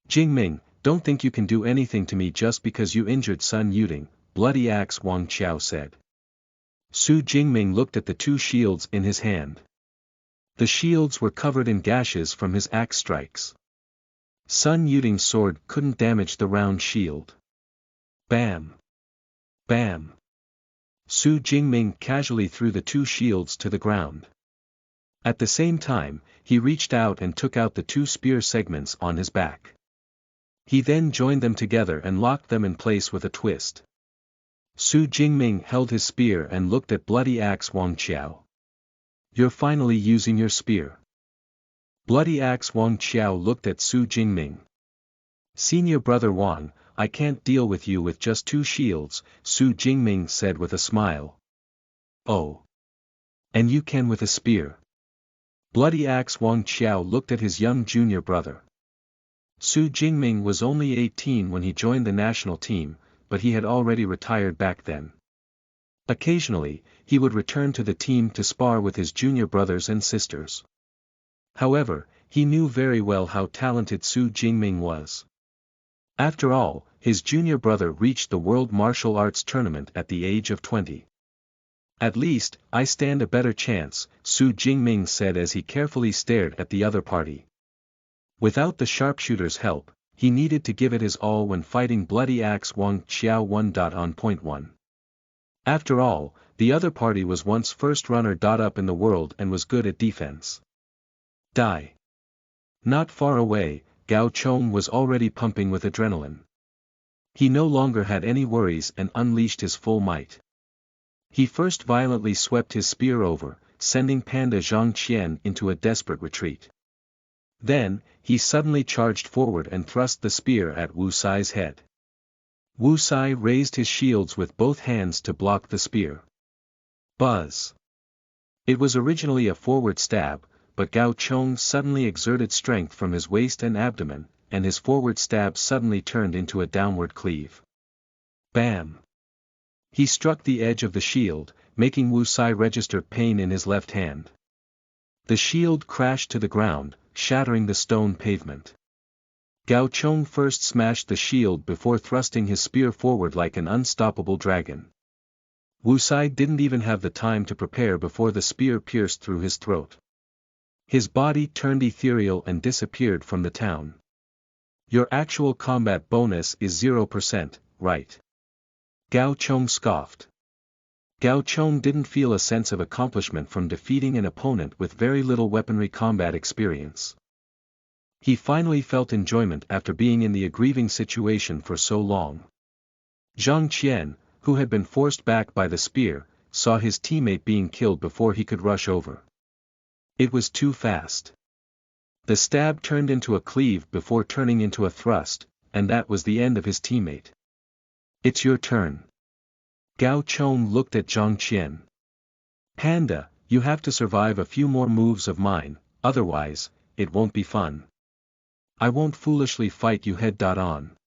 Jingming, don't think you can do anything to me just because you injured Sun Yuding, Bloody Axe Wang Qiao said. Su Jingming looked at the two shields in his hand. The shields were covered in gashes from his axe strikes. Sun Yuding's sword couldn't damage the round shield. Bam! Bam! Su Jingming casually threw the two shields to the ground. At the same time, he reached out and took out the two spear segments on his back. He then joined them together and locked them in place with a twist. Su Jingming held his spear and looked at Bloody Axe Wang Qiao. You're finally using your spear. Bloody Axe Wang Qiao looked at Su Jingming. Senior brother Wang, I can't deal with you with just two shields, Su Jingming said with a smile. Oh. And you can with a spear. Bloody Axe Wang Qiao looked at his young junior brother. Su Jingming was only 18 when he joined the national team, but he had already retired back then. Occasionally, he would return to the team to spar with his junior brothers and sisters. However, he knew very well how talented Su Jingming was. After all, his junior brother reached the World Martial Arts Tournament at the age of 20. At least, I stand a better chance, Su Jingming said as he carefully stared at the other party. Without the sharpshooter's help, he needed to give it his all when fighting Bloody Axe Wang Qiao 1.on.1. After all, the other party was once first runner-up in the world and was good at defense. Die. Not far away, Gao Chong was already pumping with adrenaline. He no longer had any worries and unleashed his full might. He first violently swept his spear over, sending Panda Zhang Qian into a desperate retreat. Then, he suddenly charged forward and thrust the spear at Wu Sai's head. Wu Sai raised his shields with both hands to block the spear. Buzz! It was originally a forward stab, but Gao Chong suddenly exerted strength from his waist and abdomen, and his forward stab suddenly turned into a downward cleave. Bam! He struck the edge of the shield, making Wu Sai register pain in his left hand. The shield crashed to the ground, shattering the stone pavement. Gao Chong first smashed the shield before thrusting his spear forward like an unstoppable dragon. Wu Sai didn't even have the time to prepare before the spear pierced through his throat. His body turned ethereal and disappeared from the town. Your actual combat bonus is 0%, right? Gao Chong scoffed. Gao Chong didn't feel a sense of accomplishment from defeating an opponent with very little weaponry combat experience. He finally felt enjoyment after being in the aggrieving situation for so long. Zhang Qian, who had been forced back by the spear, saw his teammate being killed before he could rush over. It was too fast. The stab turned into a cleave before turning into a thrust, and that was the end of his teammate. It's your turn. Gao Chong looked at Zhang Qian. Panda, you have to survive a few more moves of mine, otherwise, it won't be fun. I won't foolishly fight you head-on.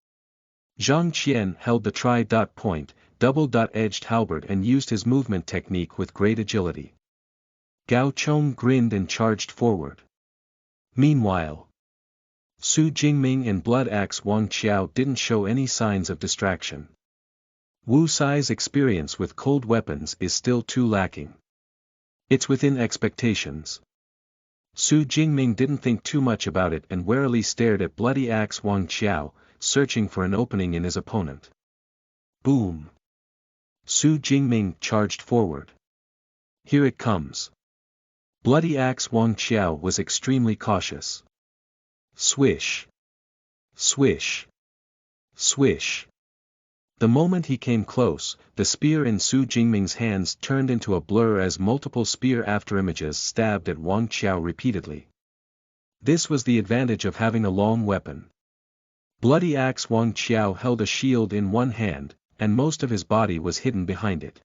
Zhang Qian held the tri-point, double-edged halberd and used his movement technique with great agility. Gao Chong grinned and charged forward. Meanwhile, Su Jingming and Blood Axe Wang Qiao didn't show any signs of distraction. Wu Sai's experience with cold weapons is still too lacking. It's within expectations. Su Jingming didn't think too much about it and warily stared at Bloody Axe Wang Qiao, searching for an opening in his opponent. Boom! Su Jingming charged forward. Here it comes. Bloody Axe Wang Qiao was extremely cautious. Swish! Swish! Swish! The moment he came close, the spear in Su Jingming's hands turned into a blur as multiple spear afterimages stabbed at Wang Qiao repeatedly. This was the advantage of having a long weapon. Bloody Axe Wang Qiao held a shield in one hand, and most of his body was hidden behind it.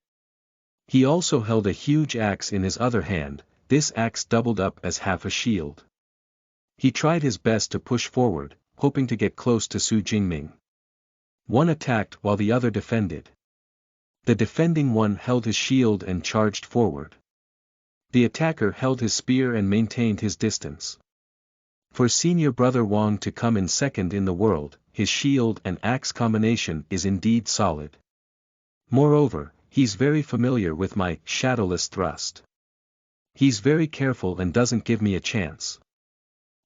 He also held a huge axe in his other hand, this axe doubled up as half a shield. He tried his best to push forward, hoping to get close to Su Jingming. One attacked while the other defended. The defending one held his shield and charged forward. The attacker held his spear and maintained his distance. For senior brother Wang to come in second in the world, his shield and axe combination is indeed solid. Moreover, he's very familiar with my shadowless thrust. He's very careful and doesn't give me a chance.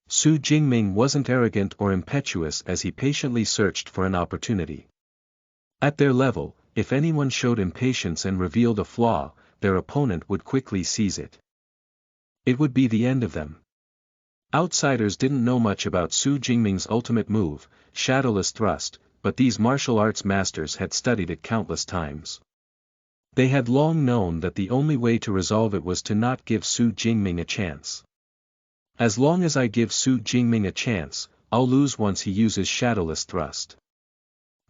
Su Jingming wasn't arrogant or impetuous as he patiently searched for an opportunity. At their level, if anyone showed impatience and revealed a flaw, their opponent would quickly seize it. It would be the end of them. Outsiders didn't know much about Su Jingming's ultimate move, shadowless thrust, but these martial arts masters had studied it countless times. They had long known that the only way to resolve it was to not give Su Jingming a chance. As long as I give Su Jingming a chance, I'll lose once he uses shadowless thrust.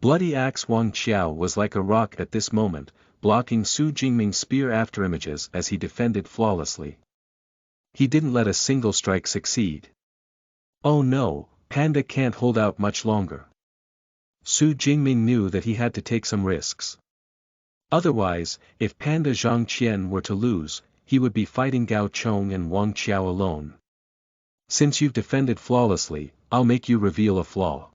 Bloody Axe Wang Qiao was like a rock at this moment, blocking Su Jingming's spear afterimages as he defended flawlessly. He didn't let a single strike succeed. Oh no, Panda can't hold out much longer. Su Jingming knew that he had to take some risks. Otherwise, if Panda Zhangqian were to lose, he would be fighting Gao Chong and Wang Qiao alone. Since you've defended flawlessly, I'll make you reveal a flaw.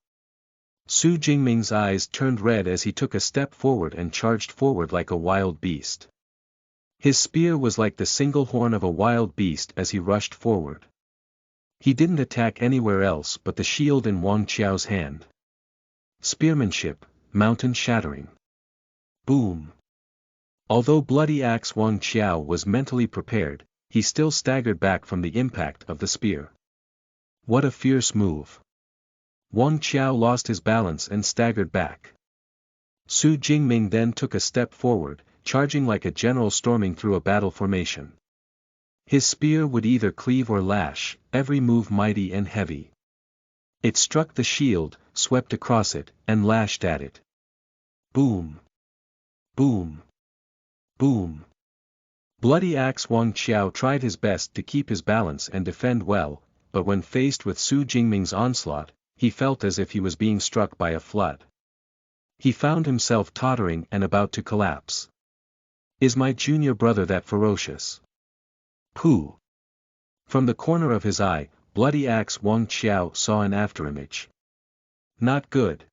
Su Jingming's eyes turned red as he took a step forward and charged forward like a wild beast. His spear was like the single horn of a wild beast as he rushed forward. He didn't attack anywhere else but the shield in Wang Qiao's hand. Spearmanship, mountain shattering. Boom. Although Bloody Axe Wang Qiao was mentally prepared, he still staggered back from the impact of the spear. What a fierce move. Wang Qiao lost his balance and staggered back. Su Jingming then took a step forward, charging like a general storming through a battle formation. His spear would either cleave or lash, every move mighty and heavy. It struck the shield, swept across it, and lashed at it. Boom. Boom. Boom. Bloody Axe Wang Qiao tried his best to keep his balance and defend well, but when faced with Su Jingming's onslaught, he felt as if he was being struck by a flood. He found himself tottering and about to collapse. Is my junior brother that ferocious? Pooh! From the corner of his eye, Bloody Axe Wang Qiao saw an afterimage. Not good.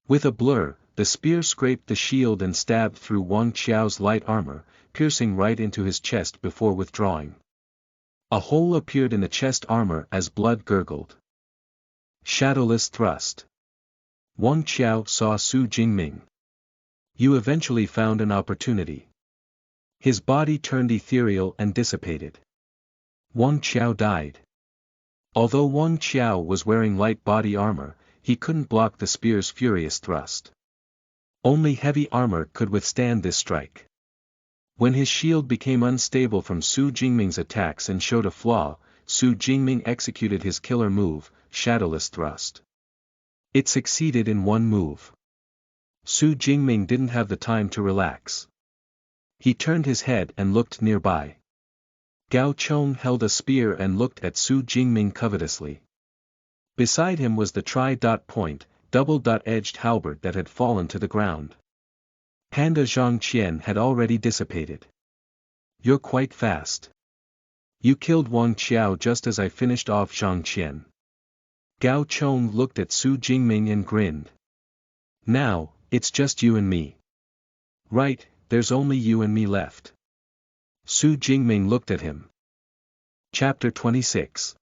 With a blur, the spear scraped the shield and stabbed through Wang Qiao's light armor, piercing right into his chest before withdrawing. A hole appeared in the chest armor as blood gurgled. Shadowless thrust. Wang Qiao saw Su Jingming. You eventually found an opportunity. His body turned ethereal and dissipated. Wang Qiao died. Although Wang Qiao was wearing light body armor, he couldn't block the spear's furious thrust. Only heavy armor could withstand this strike. When his shield became unstable from Su Jingming's attacks and showed a flaw, Su Jingming executed his killer move, Shadowless Thrust. It succeeded in one move. Su Jingming didn't have the time to relax. He turned his head and looked nearby. Gao Chong held a spear and looked at Su Jingming covetously. Beside him was the tri-point, double-edged halberd that had fallen to the ground. Panda Zhangqian had already dissipated. You're quite fast. You killed Wang Qiao just as I finished off Zhangqian. Gao Chong looked at Su Jingming and grinned. Now, it's just you and me. Right, there's only you and me left. Su Jingming looked at him. Chapter 26.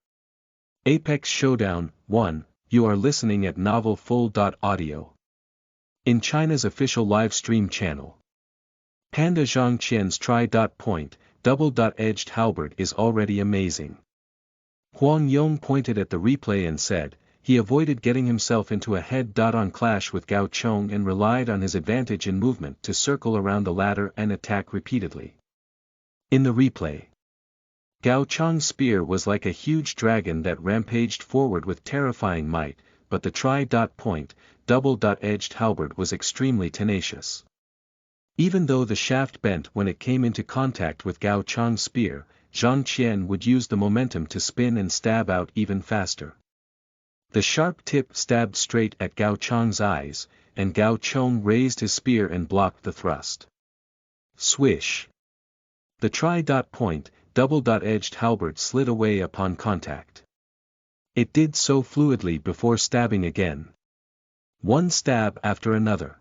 Apex Showdown 1. You are listening at novelfull.audio. In China's official live stream channel. Panda Zhangqian's tri-point, double-edged halberd is already amazing. Huang Yong pointed at the replay and said, he avoided getting himself into a head-on clash with Gao Chong and relied on his advantage in movement to circle around the ladder and attack repeatedly. In the replay, Gao Chong's spear was like a huge dragon that rampaged forward with terrifying might, but the tri-point, double-edged halberd was extremely tenacious. Even though the shaft bent when it came into contact with Gao Chang's spear, Zhang Qian would use the momentum to spin and stab out even faster. The sharp tip stabbed straight at Gao Chang's eyes, and Gao Chang raised his spear and blocked the thrust. Swish! The tri-point, double-edged halberd slid away upon contact. It did so fluidly before stabbing again. One stab after another.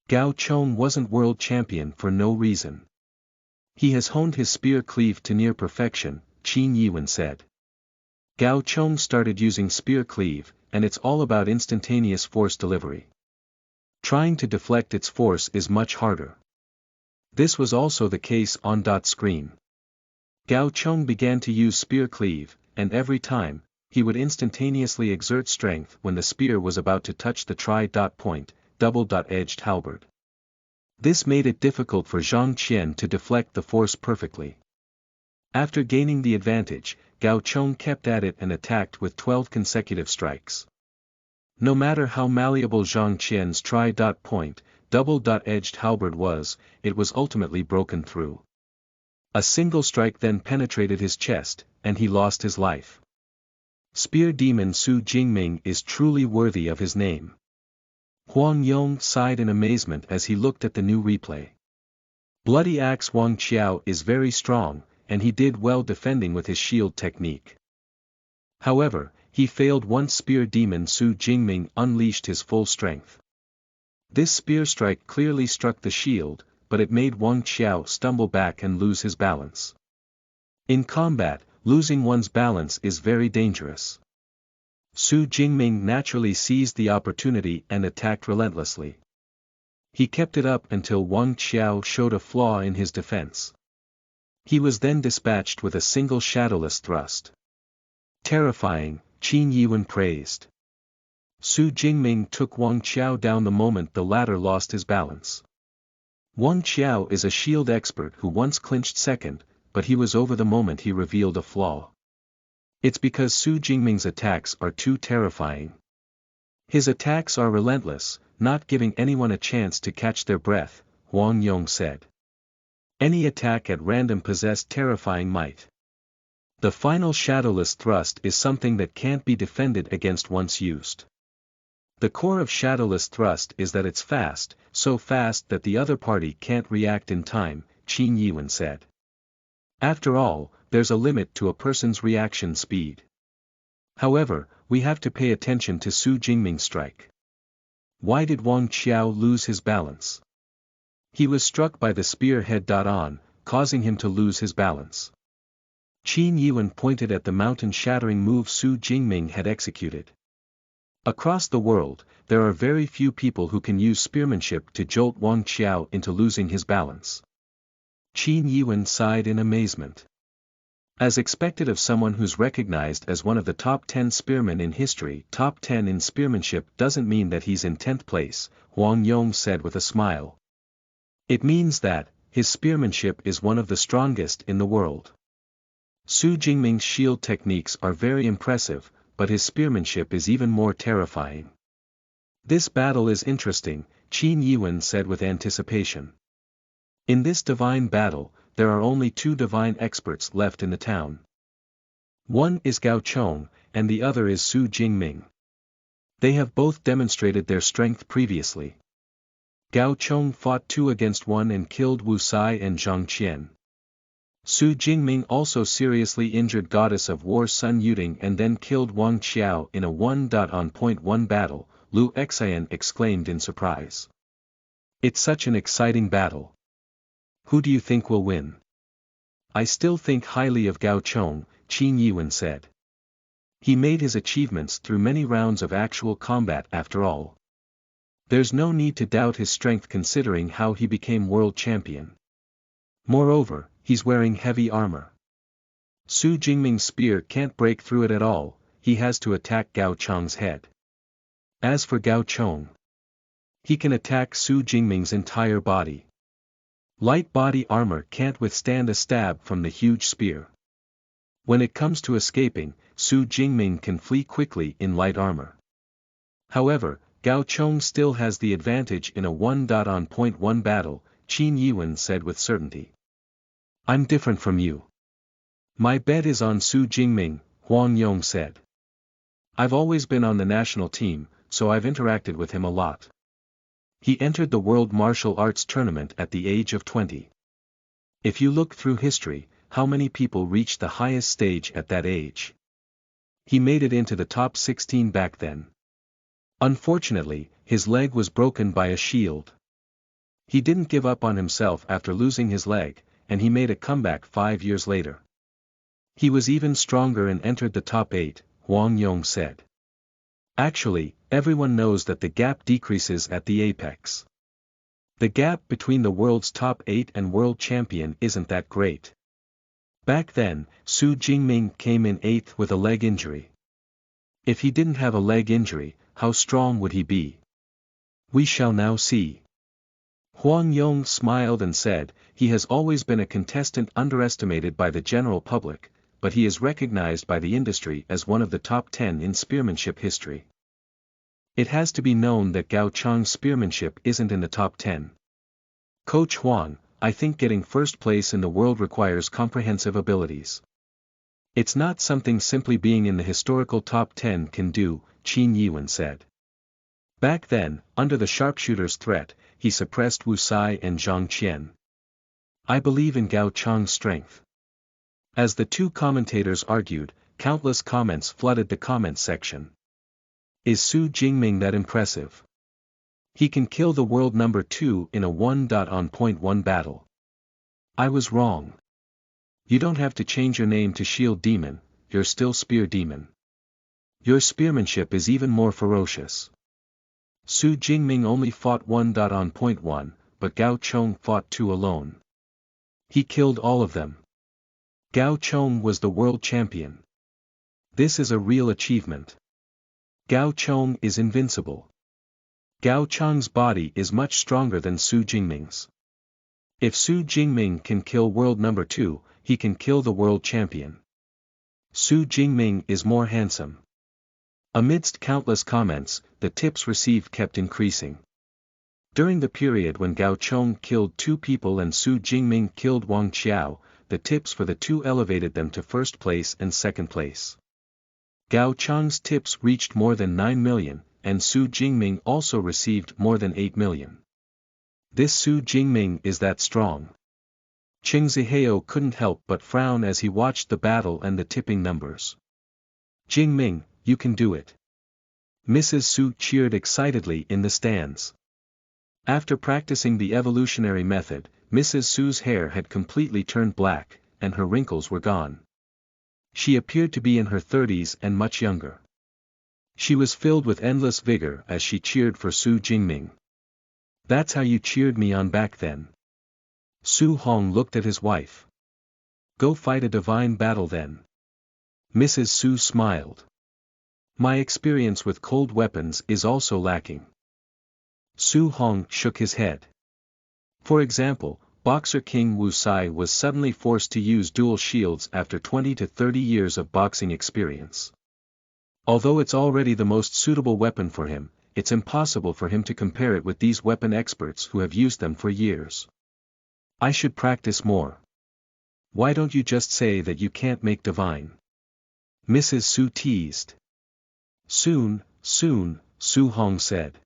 Gao Chang wasn't world champion for no reason. He has honed his spear cleave to near perfection, Qin Yiwen said. Gao Chang started using spear cleave, and it's all about instantaneous force delivery. Trying to deflect its force is much harder. This was also the case on screen. Gao Chang began to use spear cleave, and every time, he would instantaneously exert strength when the spear was about to touch the tri-point, double-edged halberd. This made it difficult for Zhang Qian to deflect the force perfectly. After gaining the advantage, Gao Chang kept at it and attacked with 12 consecutive strikes. No matter how malleable Zhang Qian's tri-point, double-edged halberd was, it was ultimately broken through. A single strike then penetrated his chest, and he lost his life. Spear demon Su Jingming is truly worthy of his name. Huang Yong sighed in amazement as he looked at the new replay. Bloody Axe Wang Qiao is very strong, and he did well defending with his shield technique. However, he failed once spear demon Su Jingming unleashed his full strength. This spear strike clearly struck the shield, but it made Wang Qiao stumble back and lose his balance. In combat, losing one's balance is very dangerous. Su Jingming naturally seized the opportunity and attacked relentlessly. He kept it up until Wang Qiao showed a flaw in his defense. He was then dispatched with a single shadowless thrust. Terrifying, Qin Yiwen praised. Su Jingming took Wang Qiao down the moment the latter lost his balance. Wang Qiao is a shield expert who once clinched second, but he was over the moment he revealed a flaw. It's because Su Jingming's attacks are too terrifying. His attacks are relentless, not giving anyone a chance to catch their breath, Huang Yong said. Any attack at random possessed terrifying might. The final shadowless thrust is something that can't be defended against once used. The core of shadowless thrust is that it's fast, so fast that the other party can't react in time, Qin Yiwen said. After all, there's a limit to a person's reaction speed. However, we have to pay attention to Su Jingming's strike. Why did Wang Qiao lose his balance? He was struck by the spear head-on, causing him to lose his balance. Qin Yiwen pointed at the mountain-shattering move Su Jingming had executed. Across the world, there are very few people who can use spearmanship to jolt Wang Qiao into losing his balance. Qin Yiwen sighed in amazement. As expected of someone who's recognized as one of the top 10 spearmen in history, top 10 in spearmanship doesn't mean that he's in 10th place, Huang Yong said with a smile. It means that, his spearmanship is one of the strongest in the world. Su Jingming's shield techniques are very impressive, but his spearmanship is even more terrifying. This battle is interesting, Qin Yiwen said with anticipation. In this divine battle, there are only 2 divine experts left in the town. One is Gao Chong, and the other is Su Jingming. They have both demonstrated their strength previously. Gao Chong fought 2 against 1 and killed Wu Sai and Zhang Qian. Su Jingming also seriously injured Goddess of War Sun Yuding and then killed Wang Qiao in a 1-on-1 battle, Lu Xian exclaimed in surprise. It's such an exciting battle. Who do you think will win? I still think highly of Gao Chong, Qin Yiwen said. He made his achievements through many rounds of actual combat after all. There's no need to doubt his strength considering how he became world champion. Moreover, he's wearing heavy armor. Su Jingming's spear can't break through it at all, he has to attack Gao Chong's head. As for Gao Chong, he can attack Su Jingming's entire body. Light body armor can't withstand a stab from the huge spear. When it comes to escaping, Su Jingming can flee quickly in light armor. However, Gao Chong still has the advantage in a 1-on-point-1 battle, Qin Yiwen said with certainty. I'm different from you. My bet is on Su Jingming, Huang Yong said. I've always been on the national team, so I've interacted with him a lot. He entered the World Martial Arts Tournament at the age of 20. If you look through history, how many people reached the highest stage at that age? He made it into the top 16 back then. Unfortunately, his leg was broken by a shield. He didn't give up on himself after losing his leg, and he made a comeback 5 years later. He was even stronger and entered the top 8, Huang Yong said. Actually, everyone knows that the gap decreases at the apex. The gap between the world's top 8 and world champion isn't that great. Back then, Su Jingming came in 8th with a leg injury. If he didn't have a leg injury, how strong would he be? We shall now see. Huang Yong smiled and said, he has always been a contestant underestimated by the general public, but he is recognized by the industry as one of the top 10 in spearmanship history. It has to be known that Gao Chong's spearmanship isn't in the top 10. Coach Huang, I think getting first place in the world requires comprehensive abilities. It's not something simply being in the historical top 10 can do, Qin Yiwen said. Back then, under the sharpshooter's threat, he suppressed Wu Sai and Zhang Qian. I believe in Gao Chong's strength. As the two commentators argued, countless comments flooded the comments section. Is Su Jingming that impressive? He can kill the world number 2 in a 1-on-point-1 battle. I was wrong. You don't have to change your name to Shield Demon, you're still Spear Demon. Your spearmanship is even more ferocious. Su Jingming only fought 1-on-point-1, but Gao Chong fought 2 alone. He killed all of them. Gao Chong was the world champion. This is a real achievement. Gao Chong is invincible. Gao Chong's body is much stronger than Su Jingming's. If Su Jingming can kill world number 2, he can kill the world champion. Su Jingming is more handsome. Amidst countless comments, the tips received kept increasing. During the period when Gao Chong killed 2 people and Su Jingming killed Wang Qiao, the tips for the two elevated them to first place and second place. Gao Chong's tips reached more than 9 million, and Su Jingming also received more than 8 million. This Su Jingming is that strong. Qing Zihao couldn't help but frown as he watched the battle and the tipping numbers. Jingming, you can do it. Mrs. Su cheered excitedly in the stands. After practicing the evolutionary method, Mrs. Su's hair had completely turned black, and her wrinkles were gone. She appeared to be in her 30s and much younger. She was filled with endless vigor as she cheered for Su Jingming. That's how you cheered me on back then. Su Hong looked at his wife. Go fight a divine battle then. Mrs. Su smiled. My experience with cold weapons is also lacking. Su Hong shook his head. For example, boxer King Wu Sai was suddenly forced to use dual shields after 20 to 30 years of boxing experience. Although it's already the most suitable weapon for him, it's impossible for him to compare it with these weapon experts who have used them for years. I should practice more. Why don't you just say that you can't make divine? Mrs. Su teased. Soon, Su Hong said.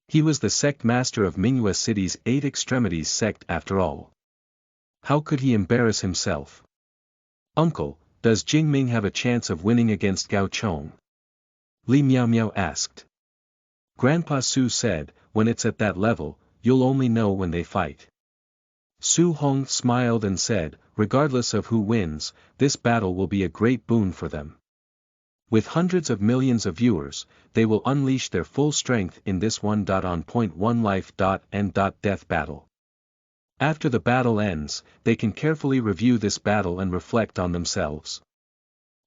He was the sect master of Mingyue City's 8 Extremities sect after all. How could he embarrass himself? Uncle, does Jingming have a chance of winning against Gao Chong? Li Miao Miao asked. Grandpa Su said, when it's at that level, you'll only know when they fight. Su Hong smiled and said, regardless of who wins, this battle will be a great boon for them. With hundreds of millions of viewers, they will unleash their full strength in this 1-on-point-1 life-and-death battle. After the battle ends, they can carefully review this battle and reflect on themselves.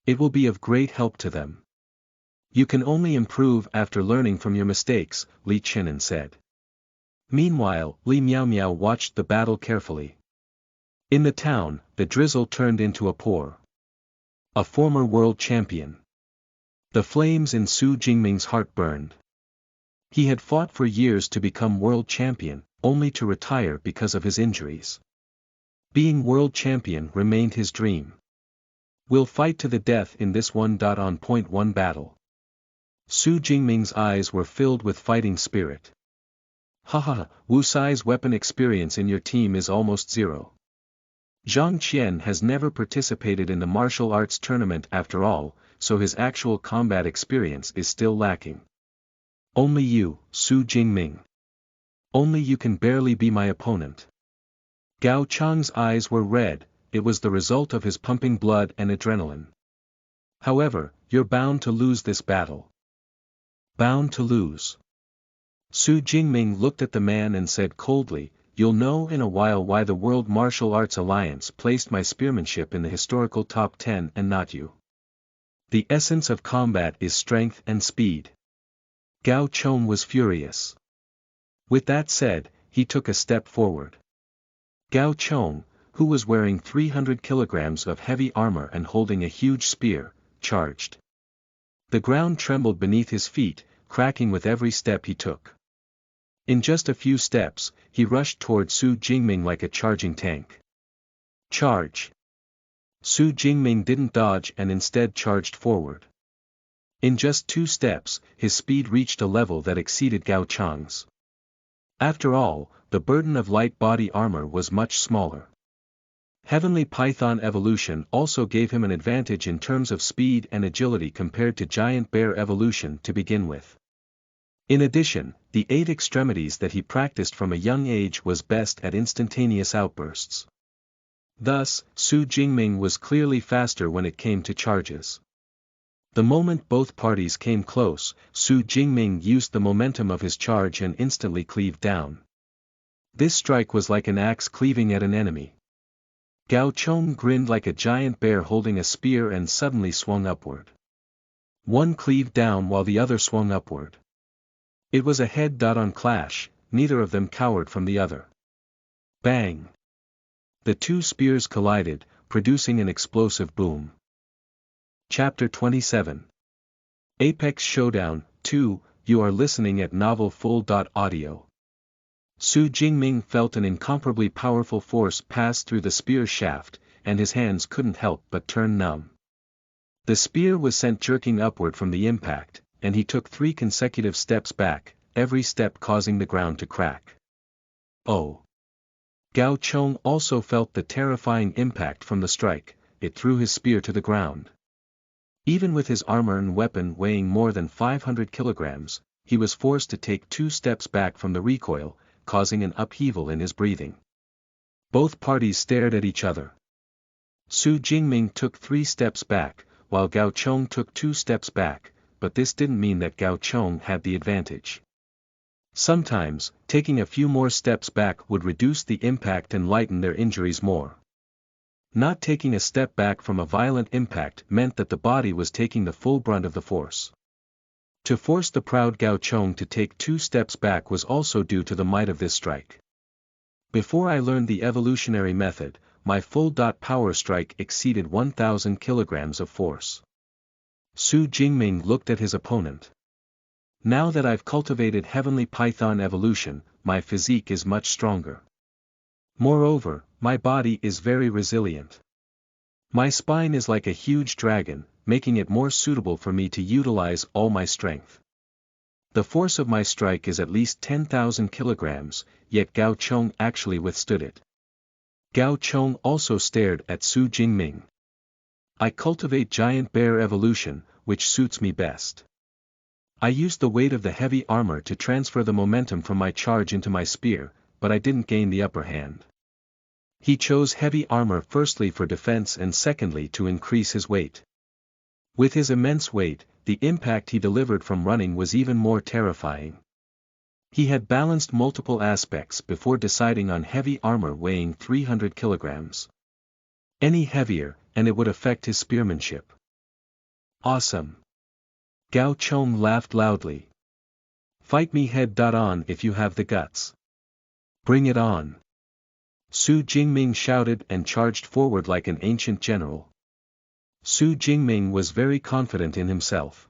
It will be of great help to them. You can only improve after learning from your mistakes, Li Qinan said. Meanwhile, Li Miao Miao watched the battle carefully. In the town, the drizzle turned into a pour. A former world champion. The flames in Su Jingming's heart burned. He had fought for years to become world champion, only to retire because of his injuries. Being world champion remained his dream. We'll fight to the death in this 1.1 battle. Su Jingming's eyes were filled with fighting spirit. Haha, Wu Sai's weapon experience in your team is almost zero. Zhang Qian has never participated in the martial arts tournament after all, so his actual combat experience is still lacking. Only you, Su Jingming. Only you can barely be my opponent. Gao Chang's eyes were red, it was the result of his pumping blood and adrenaline. However, you're bound to lose this battle. Bound to lose. Su Jingming looked at the man and said coldly, "You'll know in a while why the World Martial Arts Alliance placed my spearmanship in the historical top 10 and not you. The essence of combat is strength and speed." Gao Chong was furious. With that said, he took a step forward. Gao Chong, who was wearing 300 kilograms of heavy armor and holding a huge spear, charged. The ground trembled beneath his feet, cracking with every step he took. In just a few steps, he rushed toward Su Jingming like a charging tank. Charge! Su Jingming didn't dodge and instead charged forward. In just 2 steps, his speed reached a level that exceeded Gao Chang's. After all, the burden of light body armor was much smaller. Heavenly Python evolution also gave him an advantage in terms of speed and agility compared to Giant Bear evolution to begin with. In addition, the 8 extremities that he practiced from a young age was best at instantaneous outbursts. Thus, Su Jingming was clearly faster when it came to charges. The moment both parties came close, Su Jingming used the momentum of his charge and instantly cleaved down. This strike was like an axe cleaving at an enemy. Gao Chong grinned like a giant bear holding a spear and suddenly swung upward. One cleaved down while the other swung upward. It was a head-on clash, neither of them cowered from the other. Bang! The 2 spears collided, producing an explosive boom. Chapter 27. Apex Showdown 2. You are listening at novelfull.audio. Su Jingming felt an incomparably powerful force pass through the spear shaft, and his hands couldn't help but turn numb. The spear was sent jerking upward from the impact, and he took 3 consecutive steps back, every step causing the ground to crack. Oh! Gao Chong also felt the terrifying impact from the strike, it threw his spear to the ground. Even with his armor and weapon weighing more than 500 kilograms, he was forced to take 2 steps back from the recoil, causing an upheaval in his breathing. Both parties stared at each other. Su Jingming took 3 steps back, while Gao Chong took 2 steps back, but this didn't mean that Gao Chong had the advantage. Sometimes, taking a few more steps back would reduce the impact and lighten their injuries more. Not taking a step back from a violent impact meant that the body was taking the full brunt of the force. To force the proud Gao Chong to take 2 steps back was also due to the might of this strike. Before I learned the evolutionary method, my full power strike exceeded 1,000 kilograms of force. Su Jingming looked at his opponent. Now that I've cultivated Heavenly Python evolution, my physique is much stronger. Moreover, my body is very resilient. My spine is like a huge dragon, making it more suitable for me to utilize all my strength. The force of my strike is at least 10,000 kilograms, yet Gao Chong actually withstood it. Gao Chong also stared at Su Jingming. I cultivate Giant Bear evolution, which suits me best. I used the weight of the heavy armor to transfer the momentum from my charge into my spear, but I didn't gain the upper hand. He chose heavy armor firstly for defense and secondly to increase his weight. With his immense weight, the impact he delivered from running was even more terrifying. He had balanced multiple aspects before deciding on heavy armor weighing 300 kilograms. Any heavier, and it would affect his spearmanship. Awesome! Gao Chong laughed loudly. Fight me head-on if you have the guts. Bring it on! Su Jingming shouted and charged forward like an ancient general. Su Jingming was very confident in himself.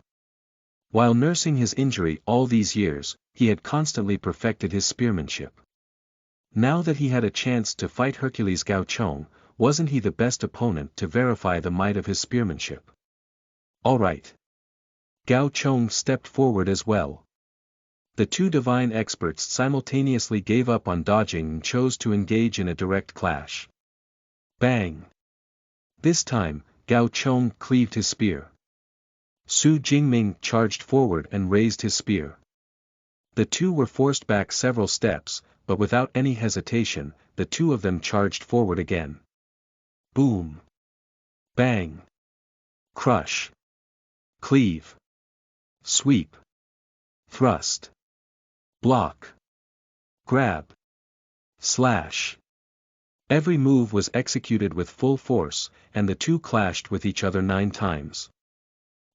While nursing his injury all these years, he had constantly perfected his spearmanship. Now that he had a chance to fight Hercules Gao Chong, wasn't he the best opponent to verify the might of his spearmanship? Alright. Gao Chong stepped forward as well. The two divine experts simultaneously gave up on dodging and chose to engage in a direct clash. Bang! This time, Gao Chong cleaved his spear. Su Jingming charged forward and raised his spear. The two were forced back several steps, but without any hesitation, the two of them charged forward again. Boom! Bang! Crush! Cleave! Sweep! Thrust! Block! Grab! Slash! Every move was executed with full force, and the two clashed with each other 9 times.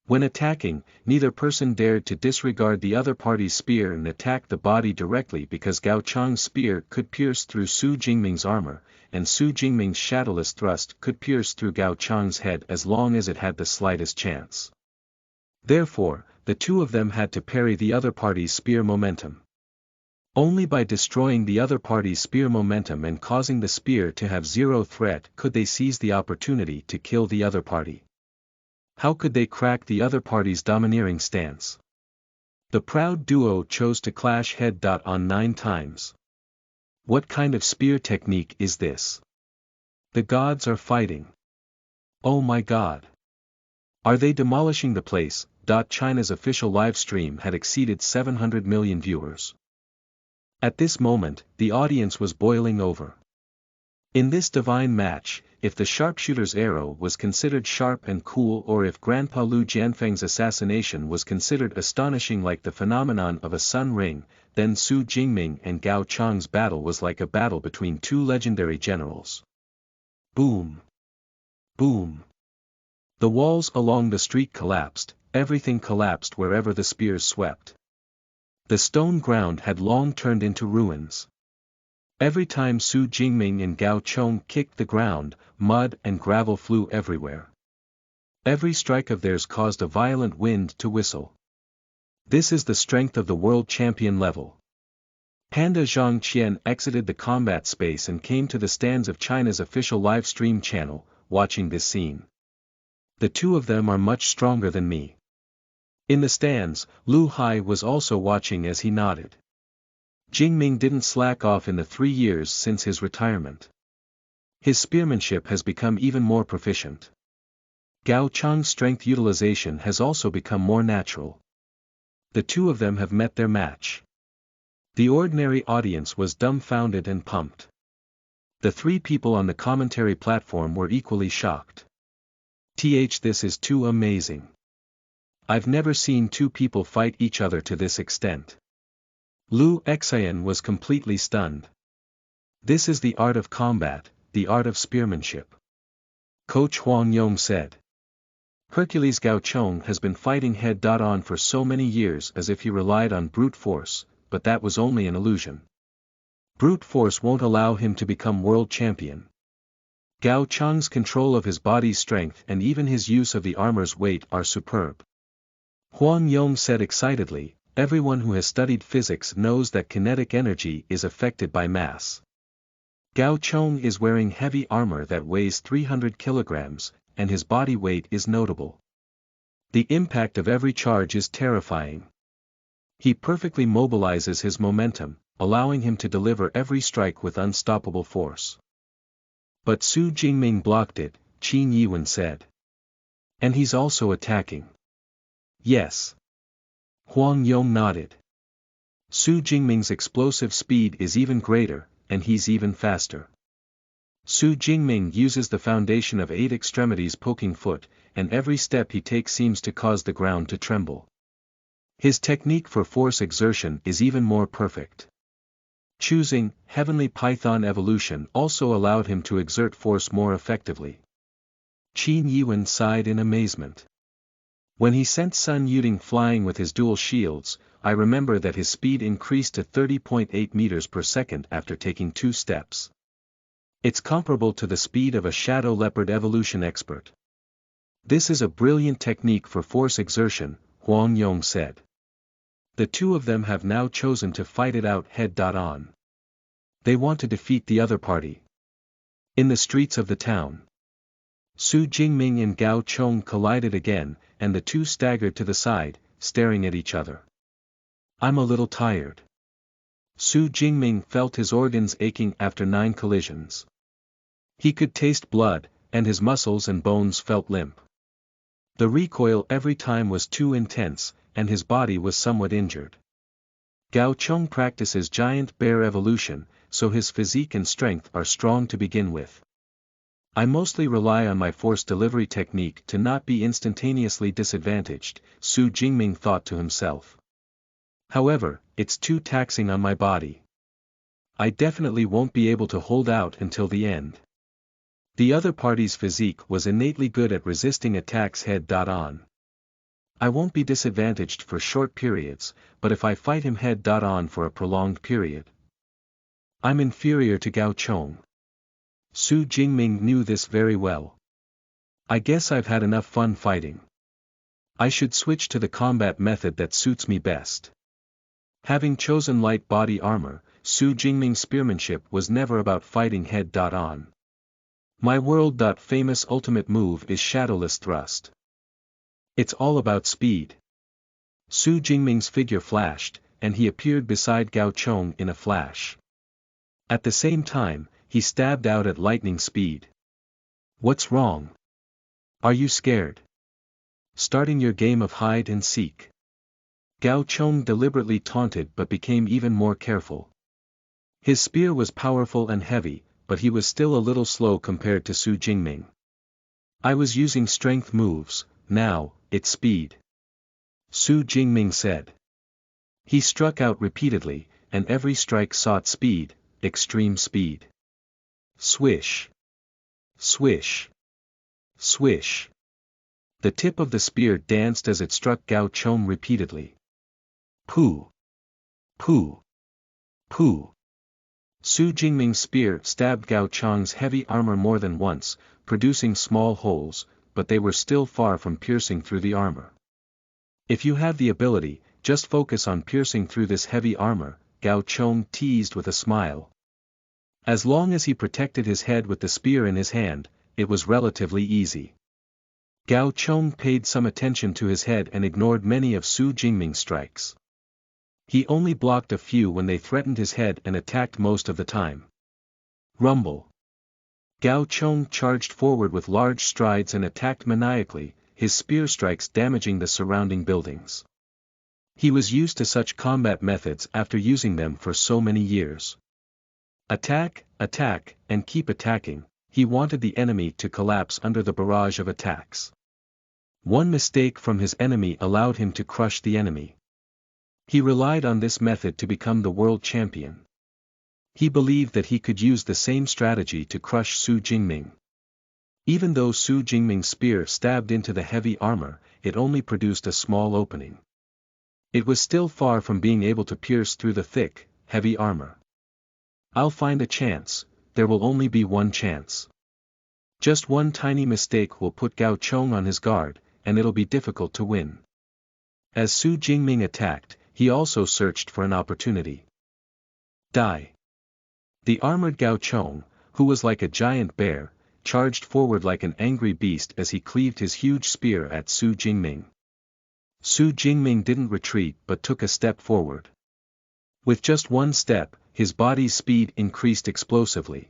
When attacking, neither person dared to disregard the other party's spear and attack the body directly because Gao Chong's spear could pierce through Su Jingming's armor, and Su Jingming's shadowless thrust could pierce through Gao Chong's head as long as it had the slightest chance. Therefore, the two of them had to parry the other party's spear momentum. Only by destroying the other party's spear momentum and causing the spear to have zero threat could they seize the opportunity to kill the other party. How could they crack the other party's domineering stance? The proud duo chose to clash head-on 9 times. What kind of spear technique is this? The gods are fighting. Oh my god. Are they demolishing the place? China's official live stream had exceeded 700 million viewers. At this moment, the audience was boiling over. In this divine match, if the sharpshooter's arrow was considered sharp and cool, or if Grandpa Lu Jianfeng's assassination was considered astonishing like the phenomenon of a sun ring, then Su Jingming and Gao Chong's battle was like a battle between two legendary generals. Boom! Boom! The walls along the street collapsed, everything collapsed wherever the spears swept. The stone ground had long turned into ruins. Every time Su Jingming and Gao Chong kicked the ground, mud and gravel flew everywhere. Every strike of theirs caused a violent wind to whistle. This is the strength of the world champion level. Panda Zhang Qian exited the combat space and came to the stands of China's official live stream channel, watching this scene. The two of them are much stronger than me. In the stands, Lu Hai was also watching as he nodded. Jingming didn't slack off in the 3 years since his retirement. His spearmanship has become even more proficient. Gao Chong's strength utilization has also become more natural. The two of them have met their match. The ordinary audience was dumbfounded and pumped. The 3 people on the commentary platform were equally shocked. This is too amazing. I've never seen 2 people fight each other to this extent. Lu Xian was completely stunned. This is the art of combat, the art of spearmanship. Coach Huang Yong said. Hercules Gao Chong has been fighting head-on for so many years as if he relied on brute force, but that was only an illusion. Brute force won't allow him to become world champion. Gao Chong's control of his body's strength and even his use of the armor's weight are superb. Huang Yong said excitedly, everyone who has studied physics knows that kinetic energy is affected by mass. Gao Chong is wearing heavy armor that weighs 300 kilograms, and his body weight is notable. The impact of every charge is terrifying. He perfectly mobilizes his momentum, allowing him to deliver every strike with unstoppable force. But Su Jingming blocked it, Qin Yiwen said. And he's also attacking. Yes. Huang Yong nodded. Su Jingming's explosive speed is even greater, and he's even faster. Su Jingming uses the foundation of 8 extremities poking foot, and every step he takes seems to cause the ground to tremble. His technique for force exertion is even more perfect. Choosing Heavenly Python Evolution also allowed him to exert force more effectively. Qin Yiwen sighed in amazement. When he sent Sun Yuding flying with his dual shields, I remember that his speed increased to 30.8 meters per second after taking 2 steps. It's comparable to the speed of a shadow leopard evolution expert. This is a brilliant technique for force exertion, Huang Yong said. The two of them have now chosen to fight it out head-on. They want to defeat the other party. In the streets of the town, Su Jingming and Gao Chong collided again, and the two staggered to the side, staring at each other. I'm a little tired. Su Jingming felt his organs aching after 9 collisions. He could taste blood, and his muscles and bones felt limp. The recoil every time was too intense, and his body was somewhat injured. Gao Chong practices giant bear evolution, so his physique and strength are strong to begin with. I mostly rely on my force delivery technique to not be instantaneously disadvantaged, Su Jingming thought to himself. However, it's too taxing on my body. I definitely won't be able to hold out until the end. The other party's physique was innately good at resisting attacks head-on. I won't be disadvantaged for short periods, but if I fight him head-on for a prolonged period, I'm inferior to Gao Chong. Su Jingming knew this very well. I guess I've had enough fun fighting. I should switch to the combat method that suits me best. Having chosen light body armor, Su Jingming's spearmanship was never about fighting head-on. My world-famous ultimate move is Shadowless Thrust. It's all about speed. Su Jingming's figure flashed, and he appeared beside Gao Chong in a flash. At the same time, he stabbed out at lightning speed. What's wrong? Are you scared? Starting your game of hide and seek? Gao Chong deliberately taunted but became even more careful. His spear was powerful and heavy, but he was still a little slow compared to Su Jingming. I was using strength moves, now, it's speed. Su Jingming said. He struck out repeatedly, and every strike sought speed, extreme speed. Swish. Swish. Swish. The tip of the spear danced as it struck Gao Chong repeatedly. Pooh. Pooh. Pooh. Su Jingming's spear stabbed Gao Chong's heavy armor more than once, producing small holes, but they were still far from piercing through the armor. If you have the ability, just focus on piercing through this heavy armor, Gao Chong teased with a smile. As long as he protected his head with the spear in his hand, it was relatively easy. Gao Chong paid some attention to his head and ignored many of Su Jingming's strikes. He only blocked a few when they threatened his head and attacked most of the time. Rumble. Gao Chong charged forward with large strides and attacked maniacally, his spear strikes damaging the surrounding buildings. He was used to such combat methods after using them for so many years. Attack, attack, and keep attacking, he wanted the enemy to collapse under the barrage of attacks. One mistake from his enemy allowed him to crush the enemy. He relied on this method to become the world champion. He believed that he could use the same strategy to crush Su Jingming. Even though Su Jingming's spear stabbed into the heavy armor, it only produced a small opening. It was still far from being able to pierce through the thick, heavy armor. I'll find a chance, there will only be one chance. Just one tiny mistake will put Gao Chong on his guard, and it'll be difficult to win. As Su Jingming attacked, he also searched for an opportunity. Die. The armored Gao Chong, who was like a giant bear, charged forward like an angry beast as he cleaved his huge spear at Su Jingming. Su Jingming didn't retreat but took a step forward. With just one step, his body's speed increased explosively.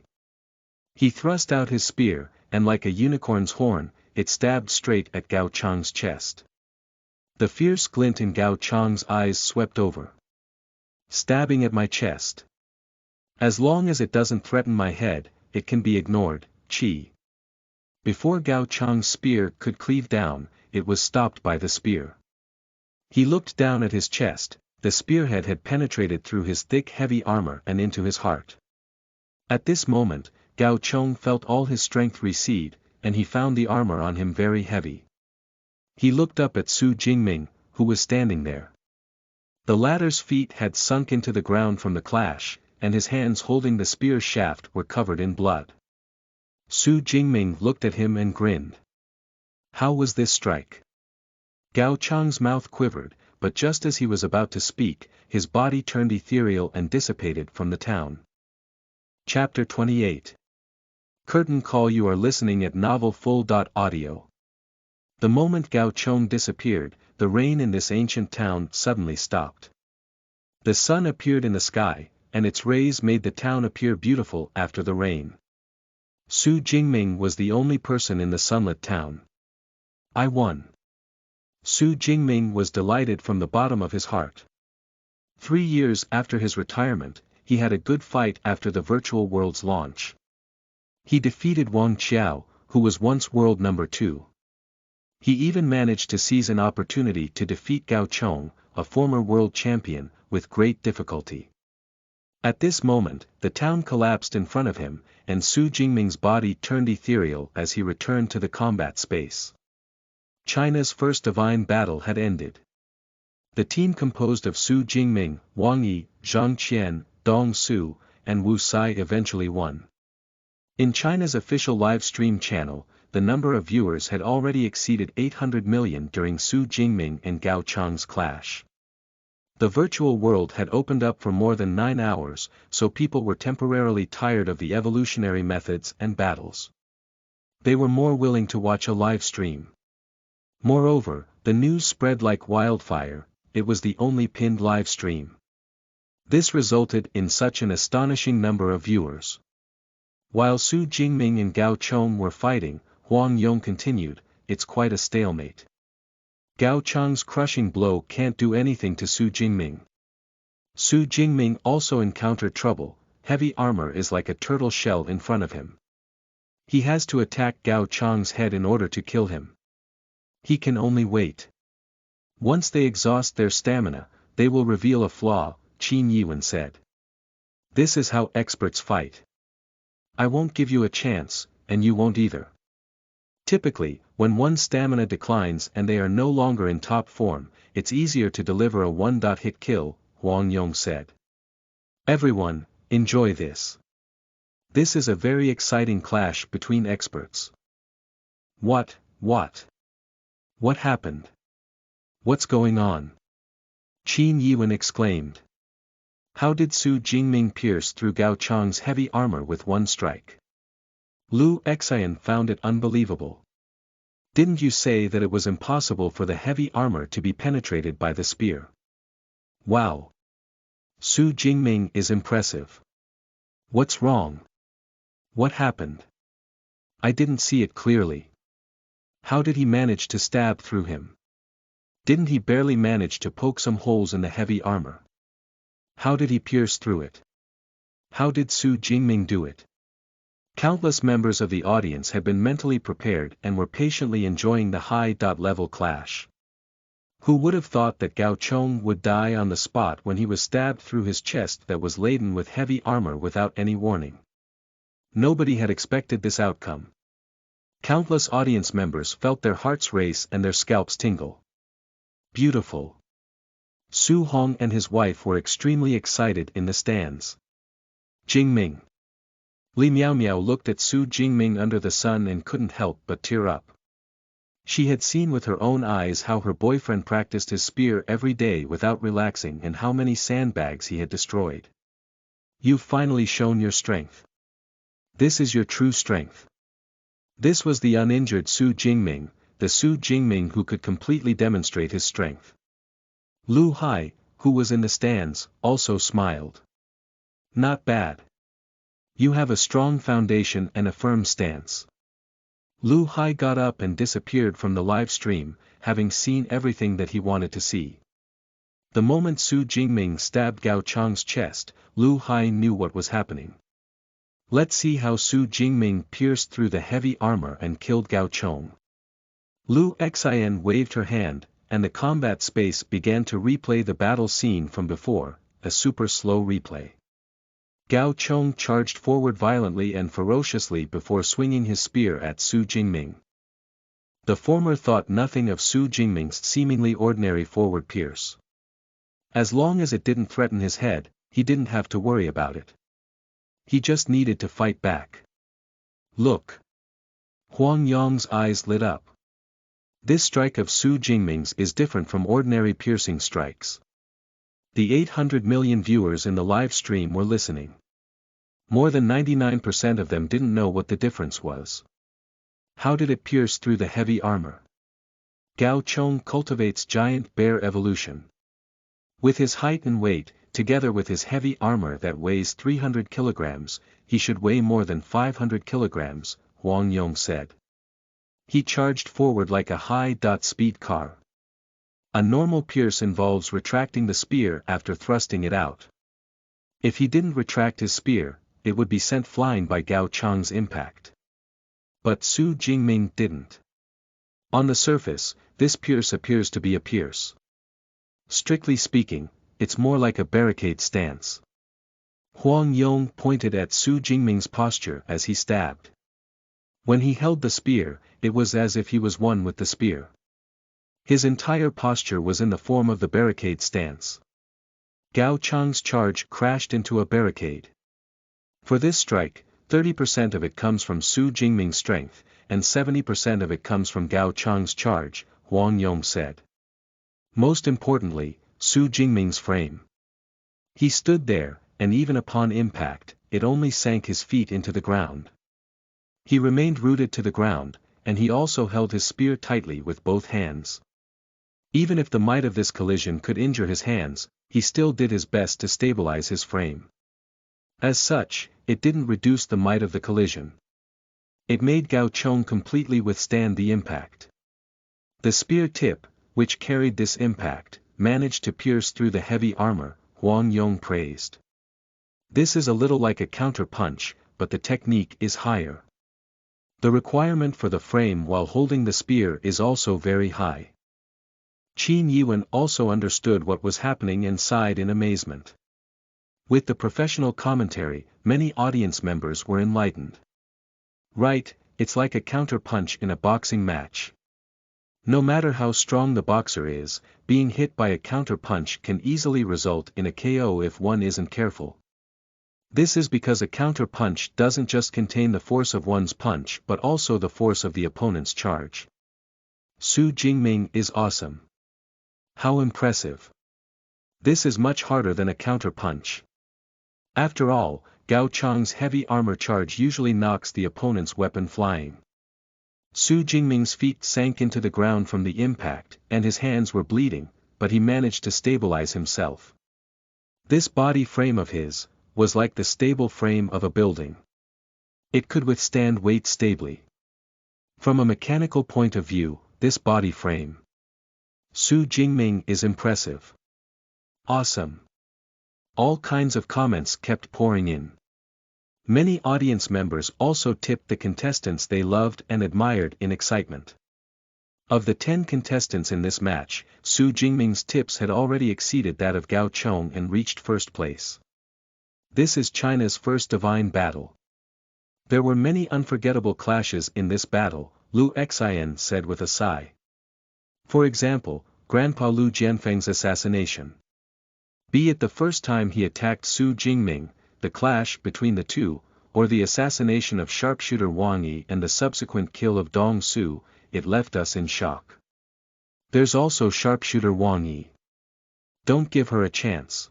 He thrust out his spear, and like a unicorn's horn, it stabbed straight at Gao Chong's chest. The fierce glint in Gao Chong's eyes swept over. Stabbing at my chest. As long as it doesn't threaten my head, it can be ignored, chi. Before Gao Chong's spear could cleave down, it was stopped by the spear. He looked down at his chest, the spearhead had penetrated through his thick heavy armor and into his heart. At this moment, Gao Chong felt all his strength recede, and he found the armor on him very heavy. He looked up at Su Jingming, who was standing there. The latter's feet had sunk into the ground from the clash, and his hands holding the spear shaft were covered in blood. Su Jingming looked at him and grinned. How was this strike? Gao Chang's mouth quivered, but just as he was about to speak, his body turned ethereal and dissipated from the town. Chapter 28. Curtain Call. You are listening at novelfull.audio. The moment Gao Chang disappeared, the rain in this ancient town suddenly stopped. The sun appeared in the sky, and its rays made the town appear beautiful after the rain. Su Jingming was the only person in the sunlit town. I won. Su Jingming was delighted from the bottom of his heart. 3 years after his retirement, he had a good fight after the virtual world's launch. He defeated Wang Qiao, who was once world number 2. He even managed to seize an opportunity to defeat Gao Chong, a former world champion, with great difficulty. At this moment, the town collapsed in front of him, and Su Jingming's body turned ethereal as he returned to the combat space. China's first divine battle had ended. The team composed of Su Jingming, Wang Yi, Zhang Qian, Dong Su, and Wu Sai eventually won. In China's official live stream channel, the number of viewers had already exceeded 800 million during Su Jingming and Gao Chang's clash. The virtual world had opened up for more than 9 hours, so people were temporarily tired of the evolutionary methods and battles. They were more willing to watch a live stream. Moreover, the news spread like wildfire. It was the only pinned live stream. This resulted in such an astonishing number of viewers. While Su Jingming and Gao Chong were fighting, Huang Yong continued, "It's quite a stalemate. Gao Chang's crushing blow can't do anything to Su Jingming. Su Jingming also encountered trouble. Heavy armor is like a turtle shell in front of him. He has to attack Gao Chang's head in order to kill him. He can only wait. Once they exhaust their stamina, they will reveal a flaw," Qin Yiwen said. "This is how experts fight. I won't give you a chance, and you won't either." Typically, when one's stamina declines and they are no longer in top form, it's easier to deliver a one-hit kill, Huang Yong said. "Everyone, enjoy this. This is a very exciting clash between experts." What happened? What's going on?" Qin Yiwen exclaimed. "How did Su Jingming pierce through Gao Chang's heavy armor with one strike?" Lu Xian found it unbelievable. "Didn't you say that it was impossible for the heavy armor to be penetrated by the spear?" "Wow! Su Jingming is impressive. What's wrong? What happened? I didn't see it clearly. How did he manage to stab through him? Didn't he barely manage to poke some holes in the heavy armor? How did he pierce through it? How did Su Jingming do it?" Countless members of the audience had been mentally prepared and were patiently enjoying the high-level clash. Who would have thought that Gao Chong would die on the spot when he was stabbed through his chest that was laden with heavy armor without any warning? Nobody had expected this outcome. Countless audience members felt their hearts race and their scalps tingle. Beautiful. Su Hong and his wife were extremely excited in the stands. Jingming. Li Miao Miao looked at Su Jingming under the sun and couldn't help but tear up. She had seen with her own eyes how her boyfriend practiced his spear every day without relaxing and how many sandbags he had destroyed. "You've finally shown your strength. This is your true strength." This was the uninjured Su Jingming, the Su Jingming who could completely demonstrate his strength. Lu Hai, who was in the stands, also smiled. "Not bad. You have a strong foundation and a firm stance." Lu Hai got up and disappeared from the live stream, having seen everything that he wanted to see. The moment Su Jingming stabbed Gao Chang's chest, Lu Hai knew what was happening. Let's see how Su Jingming pierced through the heavy armor and killed Gao Chong. Lu Xian waved her hand, and the combat space began to replay the battle scene from before, a super slow replay. Gao Chong charged forward violently and ferociously before swinging his spear at Su Jingming. The former thought nothing of Su Jingming's seemingly ordinary forward pierce. As long as it didn't threaten his head, he didn't have to worry about it. He just needed to fight back. "Look." Huang Yong's eyes lit up. This strike of Su Jingming's is different from ordinary piercing strikes. The 800 million viewers in the live stream were listening. More than 99% of them didn't know what the difference was. How did it pierce through the heavy armor? Gao Chong cultivates giant bear evolution. With his height and weight, together with his heavy armor that weighs 300 kilograms, he should weigh more than 500 kilograms, Huang Yong said. He charged forward like a high-speed car. A normal pierce involves retracting the spear after thrusting it out. If he didn't retract his spear, it would be sent flying by Gao Chong's impact. But Su Jingming didn't. On the surface, this pierce appears to be a pierce. Strictly speaking, it's more like a barricade stance. Huang Yong pointed at Su Jingming's posture as he stabbed. When he held the spear, it was as if he was one with the spear. His entire posture was in the form of the barricade stance. Gao Chong's charge crashed into a barricade. For this strike, 30% of it comes from Su Jingming's strength, and 70% of it comes from Gao Chong's charge, Huang Yong said. Most importantly, Su Jingming's frame. He stood there, and even upon impact, it only sank his feet into the ground. He remained rooted to the ground, and he also held his spear tightly with both hands. Even if the might of this collision could injure his hands, he still did his best to stabilize his frame. As such, it didn't reduce the might of the collision. It made Gao Chong completely withstand the impact. The spear tip, which carried this impact, managed to pierce through the heavy armor, Huang Yong praised. This is a little like a counter-punch, but the technique is higher. The requirement for the frame while holding the spear is also very high. Qin Yuan also understood what was happening and sighed in amazement. With the professional commentary, many audience members were enlightened. Right, it's like a counter-punch in a boxing match. No matter how strong the boxer is, being hit by a counter-punch can easily result in a KO if one isn't careful. This is because a counter-punch doesn't just contain the force of one's punch but also the force of the opponent's charge. Su Jingming is awesome. How impressive. This is much harder than a counter-punch. After all, Gao Chong's heavy armor charge usually knocks the opponent's weapon flying. Su Jingming's feet sank into the ground from the impact, and his hands were bleeding, but he managed to stabilize himself. This body frame of his was like the stable frame of a building. It could withstand weight stably. From a mechanical point of view, this body frame. Su Jingming is impressive. Awesome. All kinds of comments kept pouring in. Many audience members also tipped the contestants they loved and admired in excitement. Of the 10 contestants in this match, Su Jingming's tips had already exceeded that of Gao Chong and reached first place. This is China's first divine battle. There were many unforgettable clashes in this battle, Lu Xian said with a sigh. For example, Grandpa Lu Jianfeng's assassination. Be it the first time he attacked Su Jingming, the clash between the two, or the assassination of sharpshooter Wang Yi and the subsequent kill of Dong Su, it left us in shock. There's also sharpshooter Wang Yi. Don't give her a chance.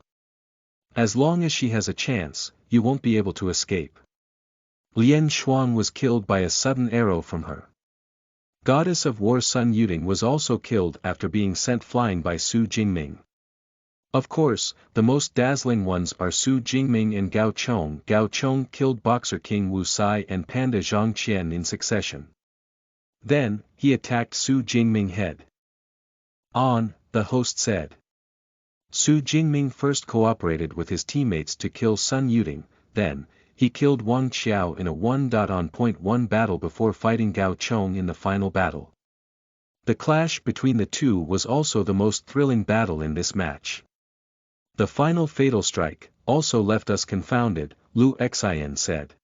As long as she has a chance, you won't be able to escape. Lian Shuang was killed by a sudden arrow from her. Goddess of War Sun Yuding was also killed after being sent flying by Su Jingming. Of course, the most dazzling ones are Su Jingming and Gao Chong. Gao Chong killed boxer King Wu Sai and Panda Zhang Qian in succession. Then, he attacked Su Jingming head on, the host said. Su Jingming first cooperated with his teammates to kill Sun Yuding, then, he killed Wang Qiao in a 1.1 battle before fighting Gao Chong in the final battle. The clash between the two was also the most thrilling battle in this match. The final fatal strike also left us confounded, Lu Xian said.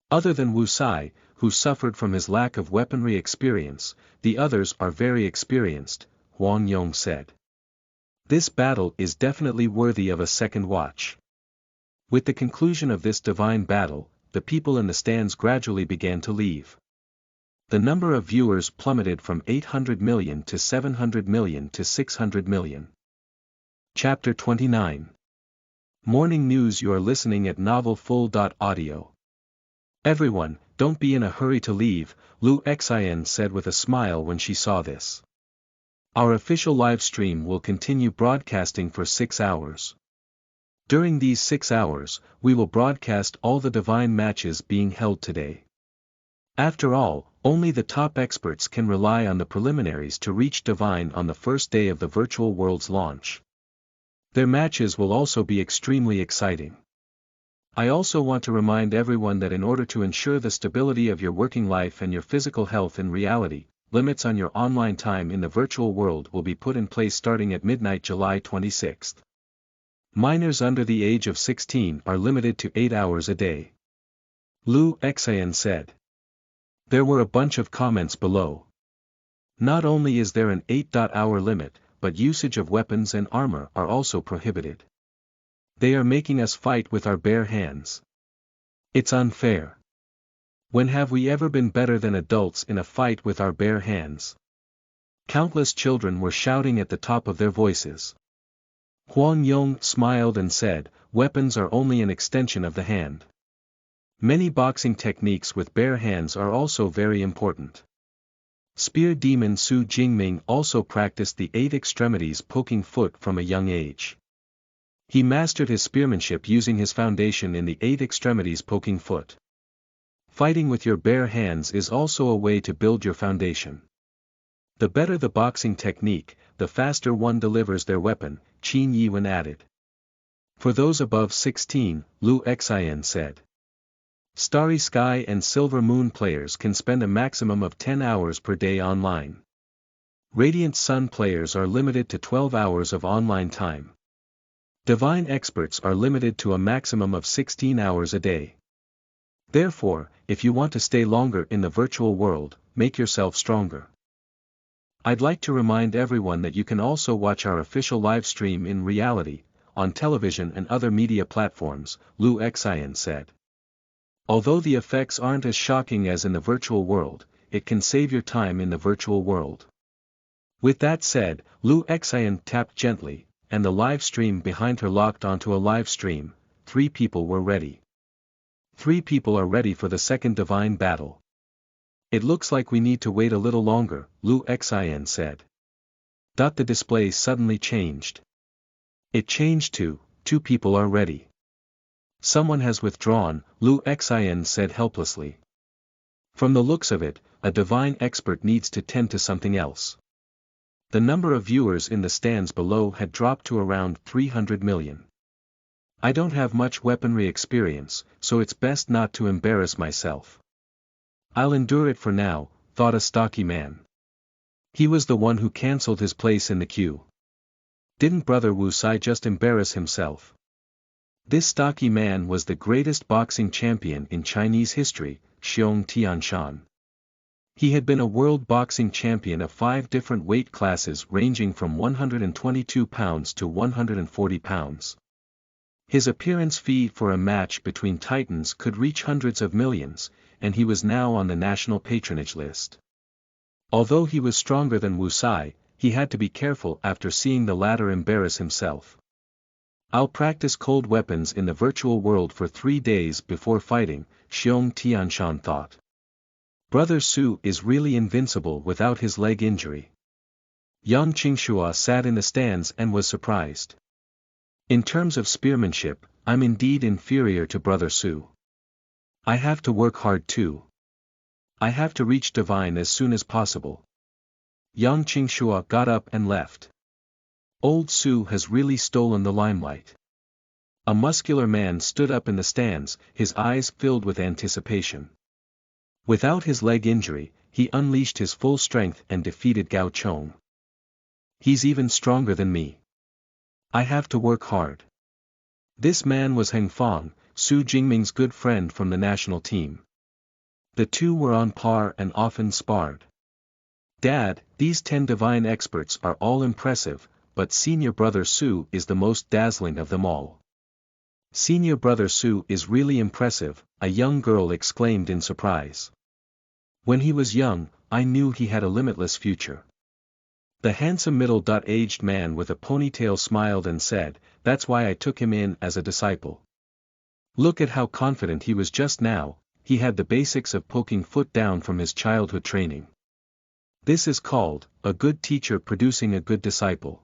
Other than Wu Sai, who suffered from his lack of weaponry experience, the others are very experienced, Huang Yong said. This battle is definitely worthy of a second watch. With the conclusion of this divine battle, the people in the stands gradually began to leave. The number of viewers plummeted from 800 million to 700 million to 600 million. Chapter 29. Morning News. You are listening at novelfull.audio. Everyone, don't be in a hurry to leave, Lu Xin said with a smile when she saw this. Our official live stream will continue broadcasting for 6 hours. During these 6 hours, we will broadcast all the divine matches being held today. After all, only the top experts can rely on the preliminaries to reach divine on the first day of the virtual world's launch. Their matches will also be extremely exciting. I also want to remind everyone that in order to ensure the stability of your working life and your physical health in reality, limits on your online time in the virtual world will be put in place starting at midnight July 26. Minors under the age of 16 are limited to 8 hours a day. Lu Xian said. There were a bunch of comments below. Not only is there an 8-hour limit, but usage of weapons and armor are also prohibited. They are making us fight with our bare hands. It's unfair. When have we ever been better than adults in a fight with our bare hands? Countless children were shouting at the top of their voices. Huang Yong smiled and said, weapons are only an extension of the hand. Many boxing techniques with bare hands are also very important. Spear demon Su Jingming also practiced the 8 extremities poking foot from a young age. He mastered his spearmanship using his foundation in the 8 extremities poking foot. Fighting with your bare hands is also a way to build your foundation. The better the boxing technique, the faster one delivers their weapon, Qin Yiwen added. For those above 16, Lu Xian said. Starry Sky and Silver Moon players can spend a maximum of 10 hours per day online. Radiant Sun players are limited to 12 hours of online time. Divine experts are limited to a maximum of 16 hours a day. Therefore, if you want to stay longer in the virtual world, make yourself stronger. I'd like to remind everyone that you can also watch our official live stream in reality, on television and other media platforms, Lu Xian said. Although the effects aren't as shocking as in the virtual world, it can save your time in the virtual world. With that said, Lu Xian tapped gently, and the live stream behind her locked onto a live stream. 3 people were ready. 3 people are ready for the second divine battle. It looks like we need to wait a little longer, Lu Xian said. The display suddenly changed. It changed to, 2 people are ready. Someone has withdrawn, Lu Xian said helplessly. From the looks of it, a divine expert needs to tend to something else. The number of viewers in the stands below had dropped to around 300 million. I don't have much weaponry experience, so it's best not to embarrass myself. I'll endure it for now, thought a stocky man. He was the one who cancelled his place in the queue. Didn't Brother Wu Sai just embarrass himself? This stocky man was the greatest boxing champion in Chinese history, Xiong Tianshan. He had been a world boxing champion of 5 different weight classes ranging from 122 pounds to 140 pounds. His appearance fee for a match between titans could reach hundreds of millions, and he was now on the national patronage list. Although he was stronger than Wu Sai, he had to be careful after seeing the latter embarrass himself. I'll practice cold weapons in the virtual world for 3 days before fighting, Xiong Tianshan thought. Brother Su is really invincible without his leg injury. Yang Qingshua sat in the stands and was surprised. In terms of spearmanship, I'm indeed inferior to Brother Su. I have to work hard too. I have to reach divine as soon as possible. Yang Qingshua got up and left. Old Su has really stolen the limelight. A muscular man stood up in the stands, his eyes filled with anticipation. Without his leg injury, he unleashed his full strength and defeated Gao Chong. He's even stronger than me. I have to work hard. This man was Heng Fong, Su Jingming's good friend from the national team. The two were on par and often sparred. Dad, these 10 divine experts are all impressive, but Senior Brother Su is the most dazzling of them all. Senior Brother Su is really impressive, a young girl exclaimed in surprise. When he was young, I knew he had a limitless future. The handsome middle-aged man with a ponytail smiled and said, "That's why I took him in as a disciple. Look at how confident he was just now, he had the basics of poking foot down from his childhood training. This is called, a good teacher producing a good disciple."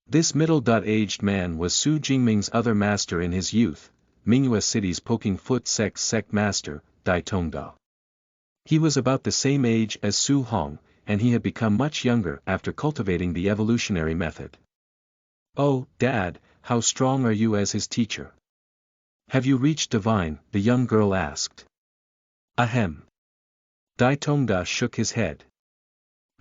This middle-aged man was Su Jingming's other master in his youth, Minghua City's poking foot sect master, Dai Tongda. He was about the same age as Su Hong, and he had become much younger after cultivating the evolutionary method. "Oh, Dad, how strong are you as his teacher? Have you reached divine?" the young girl asked. "Ahem." Dai Tongda shook his head.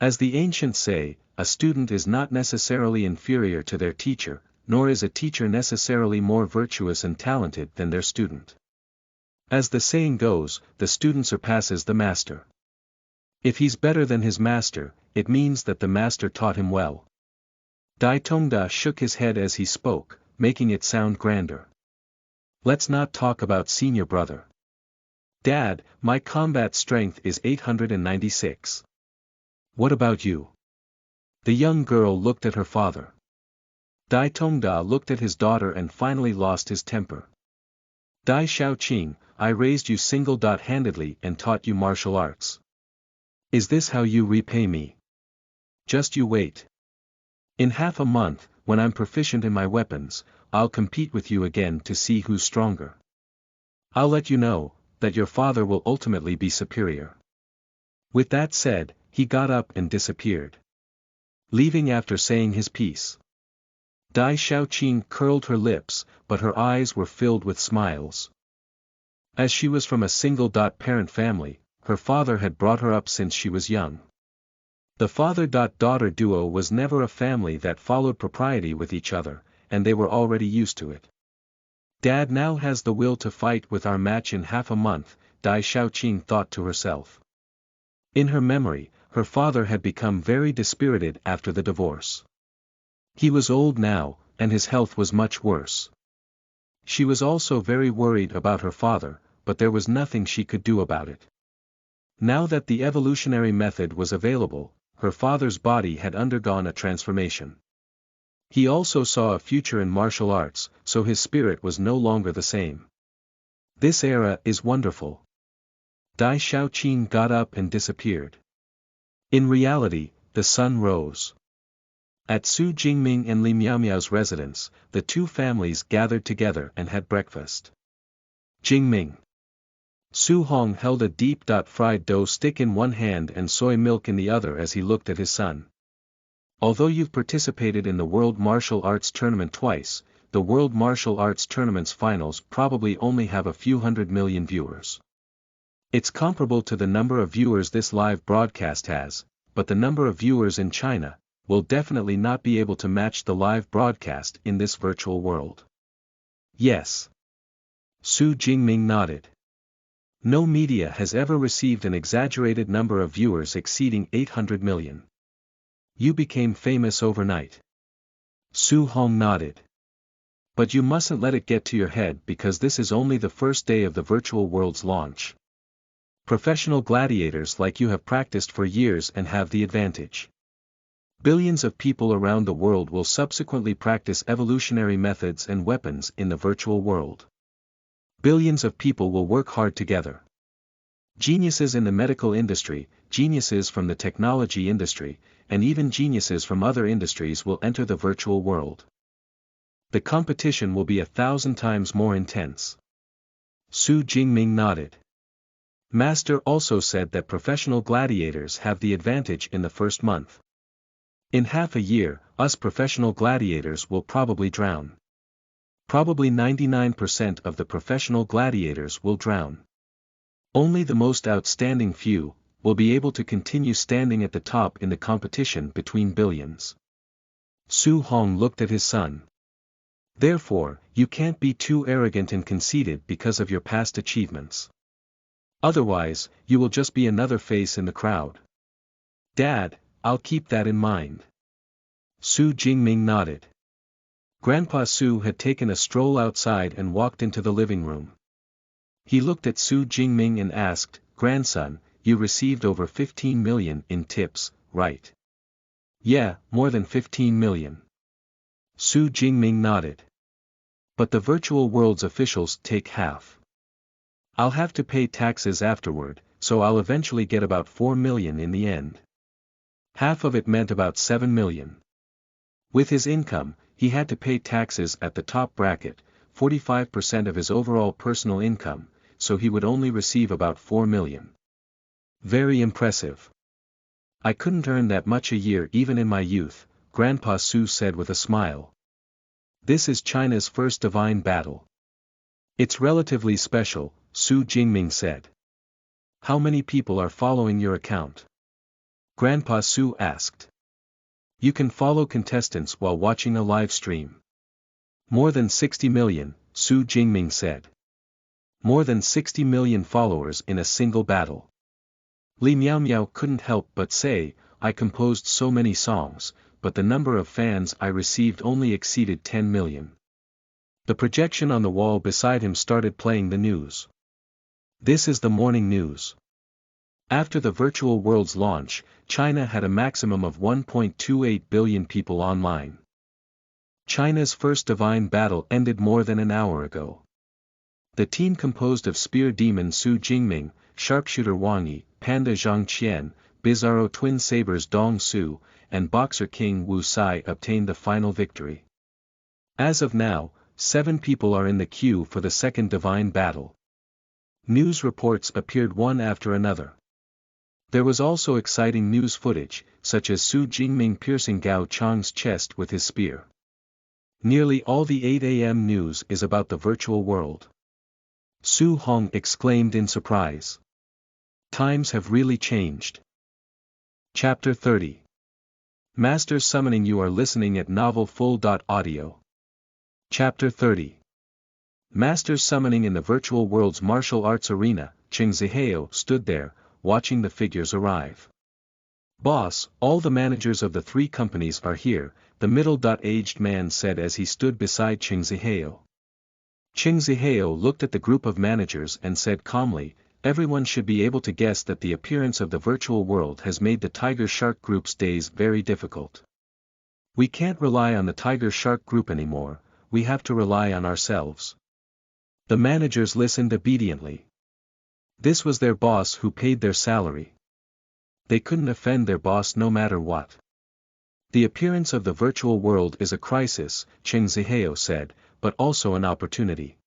As the ancients say, a student is not necessarily inferior to their teacher, nor is a teacher necessarily more virtuous and talented than their student. As the saying goes, the student surpasses the master. If he's better than his master, it means that the master taught him well. Dai Tongda shook his head as he spoke, making it sound grander. "Let's not talk about senior brother. Dad, my combat strength is 896. What about you?" The young girl looked at her father. Dai Tongda looked at his daughter and finally lost his temper. "Dai Xiaoqing, I raised you single-handedly and taught you martial arts. Is this how you repay me? Just you wait. In half a month, when I'm proficient in my weapons, I'll compete with you again to see who's stronger. I'll let you know, that your father will ultimately be superior." With that said, he got up and disappeared, leaving after saying his piece. Dai Xiaoqing curled her lips, but her eyes were filled with smiles. As she was from a single-parent family, her father had brought her up since she was young. The father-daughter duo was never a family that followed propriety with each other, and they were already used to it. "Dad now has the will to fight with our match in half a month," Dai Xiaoqing thought to herself. In her memory, her father had become very dispirited after the divorce. He was old now, and his health was much worse. She was also very worried about her father, but there was nothing she could do about it. Now that the evolutionary method was available, her father's body had undergone a transformation. He also saw a future in martial arts, so his spirit was no longer the same. "This era is wonderful." Dai Xiaoqing got up and disappeared. In reality, the sun rose. At Su Jingming and Li Miaomiao's residence, the two families gathered together and had breakfast. Jingming. Su Hong held a deep-fried dough stick in one hand and soy milk in the other as he looked at his son. "Although you've participated in the World Martial Arts Tournament twice, the World Martial Arts Tournament's finals probably only have a few 100 million viewers. It's comparable to the number of viewers this live broadcast has, but the number of viewers in China will definitely not be able to match the live broadcast in this virtual world." "Yes." Su Jingming nodded. "No media has ever received an exaggerated number of viewers exceeding 800 million. You became famous overnight." Su Hong nodded. "But you mustn't let it get to your head because this is only the first day of the virtual world's launch. Professional gladiators like you have practiced for years and have the advantage. Billions of people around the world will subsequently practice evolutionary methods and weapons in the virtual world. Billions of people will work hard together. Geniuses in the medical industry, geniuses from the technology industry, and even geniuses from other industries will enter the virtual world. The competition will be 1,000 times more intense." Su Jingming nodded. "Master also said that professional gladiators have the advantage in the first month. In half a year, us professional gladiators will probably drown. Probably 99% of the professional gladiators will drown. Only the most outstanding few will be able to continue standing at the top in the competition between billions." Su Hong looked at his son. "Therefore, you can't be too arrogant and conceited because of your past achievements. Otherwise, you will just be another face in the crowd." "Dad, I'll keep that in mind." Su Jingming nodded. Grandpa Su had taken a stroll outside and walked into the living room. He looked at Su Jingming and asked, "Grandson, you received over 15 million in tips, right? Yeah, more than 15 million. Su Jingming nodded. But the virtual world's officials take half. I'll have to pay taxes afterward, so I'll eventually get about 4 million in the end. Half of it meant about 7 million. With his income, he had to pay taxes at the top bracket, 45% of his overall personal income, so he would only receive about 4 million. Very impressive. I couldn't earn that much a year even in my youth, Grandpa Su said with a smile. This is China's first divine battle. It's relatively special, Su Jingming said. How many people are following your account? Grandpa Su asked. You can follow contestants while watching a live stream. More than 60 million, Su Jingming said. More than 60 million followers in a single battle. Li Miaomiao couldn't help but say, I composed so many songs, but the number of fans I received only exceeded 10 million. The projection on the wall beside him started playing the news. This is the morning news. After the virtual world's launch, China had a maximum of 1.28 billion people online. China's first divine battle ended more than an hour ago. The team composed of Spear Demon Su Jingming, Sharpshooter Wang Yi, Panda Zhang Qian, Bizarro Twin Sabers Dong Su, and Boxer King Wu Sai obtained the final victory. As of now, 7 people are in the queue for the second divine battle. News reports appeared one after another. There was also exciting news footage, such as Su Jingming piercing Gao Chang's chest with his spear. Nearly all the 8 a.m. news is about the virtual world. Su Hong exclaimed in surprise. Times have really changed. Chapter 30. Master Summoning. You are listening at novelfull.audio. Chapter 30. Master Summoning. In the virtual world's martial arts arena, Cheng Zihao stood there, watching the figures arrive. Boss, all the managers of the 3 companies are here, the middle-aged man said as he stood beside Cheng Zihao. Cheng Zihao looked at the group of managers and said calmly, everyone should be able to guess that the appearance of the virtual world has made the Tiger Shark Group's days very difficult. We can't rely on the Tiger Shark Group anymore, we have to rely on ourselves. The managers listened obediently. This was their boss who paid their salary. They couldn't offend their boss no matter what. The appearance of the virtual world is a crisis, Cheng Zihao said, but also an opportunity.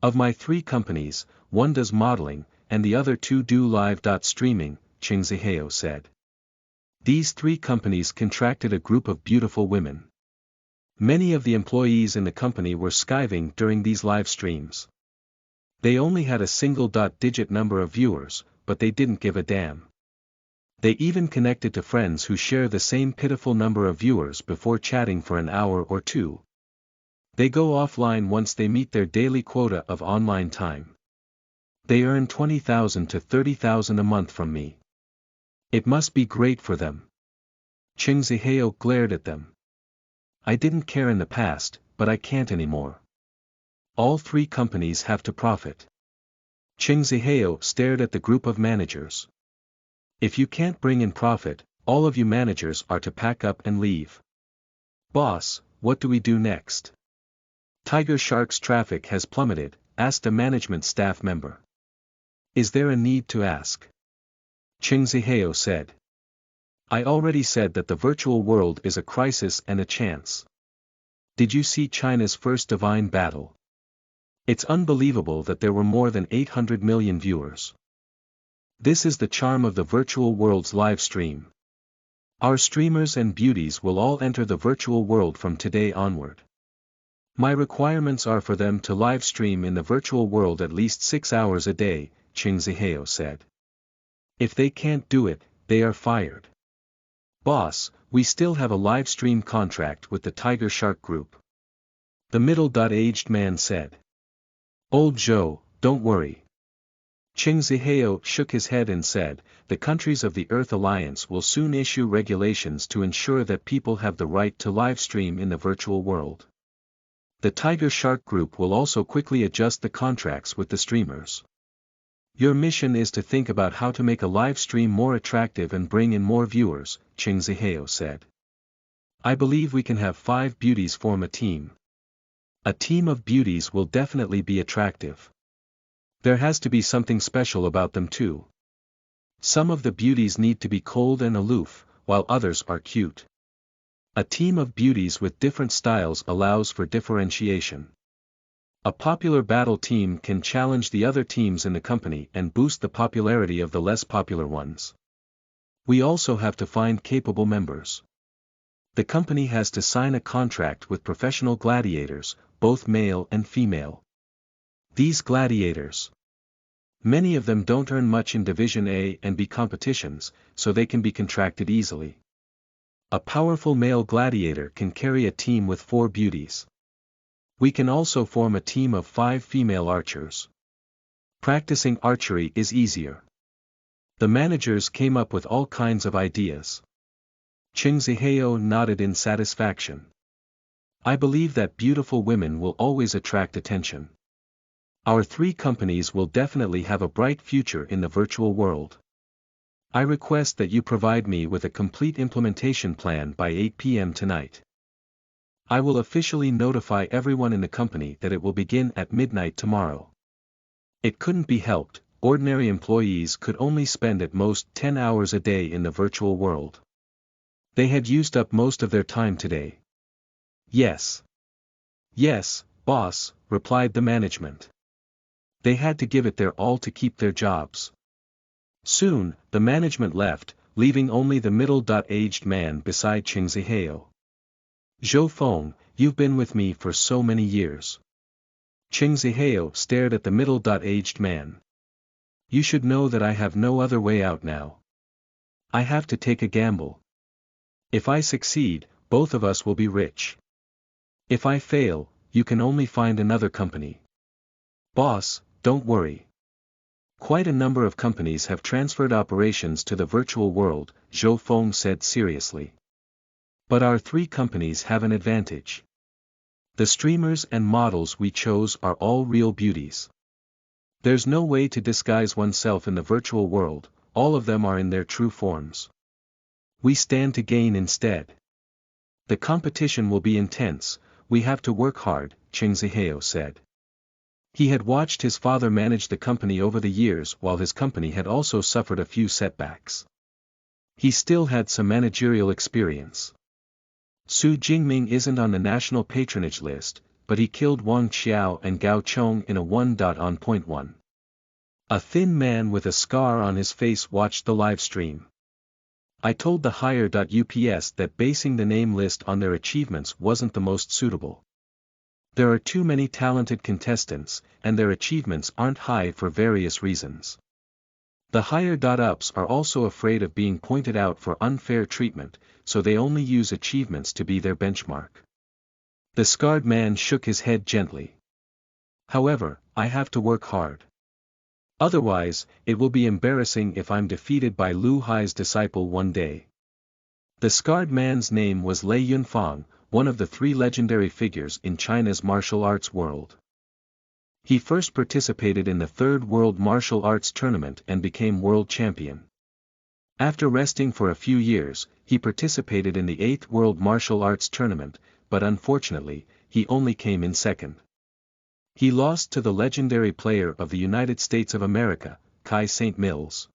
Of my 3 companies, one does modeling, and the other 2 do live streaming, Cheng Zihao said. These 3 companies contracted a group of beautiful women. Many of the employees in the company were skiving during these live streams. They only had a single-digit number of viewers, but they didn't give a damn. They even connected to friends who share the same pitiful number of viewers before chatting for an hour or 2. They go offline once they meet their daily quota of online time. They earn 20,000 to 30,000 a month from me. It must be great for them. Cheng Zihao glared at them. I didn't care in the past, but I can't anymore. All 3 companies have to profit. Cheng Zihao stared at the group of managers. If you can't bring in profit, all of you managers are to pack up and leave. Boss, what do we do next? Tiger Shark's traffic has plummeted, asked a management staff member. Is there a need to ask? Cheng Zihao said. I already said that the virtual world is a crisis and a chance. Did you see China's first divine battle? It's unbelievable that there were more than 800 million viewers. This is the charm of the virtual world's live stream. Our streamers and beauties will all enter the virtual world from today onward. My requirements are for them to live stream in the virtual world at least 6 hours a day, Cheng Zihao said. If they can't do it, they are fired. Boss, we still have a live stream contract with the Tiger Shark Group. The middle-aged man said. Old Zhou, don't worry. Cheng Zihao shook his head and said, the countries of the Earth Alliance will soon issue regulations to ensure that people have the right to live stream in the virtual world. The Tiger Shark Group will also quickly adjust the contracts with the streamers. Your mission is to think about how to make a live stream more attractive and bring in more viewers, Ching Zihao said. I believe we can have 5 beauties form a team. A team of beauties will definitely be attractive. There has to be something special about them too. Some of the beauties need to be cold and aloof, while others are cute. A team of beauties with different styles allows for differentiation. A popular battle team can challenge the other teams in the company and boost the popularity of the less popular ones. We also have to find capable members. The company has to sign a contract with professional gladiators, both male and female. These gladiators. Many of them don't earn much in Division A and B competitions, so they can be contracted easily. A powerful male gladiator can carry a team with 4 beauties. We can also form a team of 5 female archers. Practicing archery is easier. The managers came up with all kinds of ideas. Ching Zihao nodded in satisfaction. I believe that beautiful women will always attract attention. Our 3 companies will definitely have a bright future in the virtual world. I request that you provide me with a complete implementation plan by 8 p.m. tonight. I will officially notify everyone in the company that it will begin at midnight tomorrow. It couldn't be helped, ordinary employees could only spend at most 10 hours a day in the virtual world. They had used up most of their time today. Yes. Yes, boss, replied the management. They had to give it their all to keep their jobs. Soon, the management left, leaving only the middle-aged man beside Ching Zihao. Zhou Feng, you've been with me for so many years. Ching Zihao stared at the middle-aged man. You should know that I have no other way out now. I have to take a gamble. If I succeed, both of us will be rich. If I fail, you can only find another company. Boss, don't worry. Quite a number of companies have transferred operations to the virtual world, Zhou Feng said seriously. But our 3 companies have an advantage. The streamers and models we chose are all real beauties. There's no way to disguise oneself in the virtual world, all of them are in their true forms. We stand to gain instead. The competition will be intense, we have to work hard, Ching Zihao said. He had watched his father manage the company over the years while his company had also suffered a few setbacks. He still had some managerial experience. Su Jingming isn't on the national patronage list, but he killed Wang Xiao and Gao Chong in a 1.1. A thin man with a scar on his face watched the live stream. I told the hire.ups that basing the name list on their achievements wasn't the most suitable. There are too many talented contestants, and their achievements aren't high for various reasons. The hire.ups are also afraid of being pointed out for unfair treatment, so they only use achievements to be their benchmark. The scarred man shook his head gently. However, I have to work hard. Otherwise, it will be embarrassing if I'm defeated by Lu Hai's disciple one day. The scarred man's name was Lei Yunfang, one of the 3 legendary figures in China's martial arts world. He first participated in the 3rd World Martial Arts Tournament and became world champion. After resting for a few years, he participated in the 8th World Martial Arts Tournament, but unfortunately, he only came in 2nd. He lost to the legendary player of the United States of America, Kai St. Mills.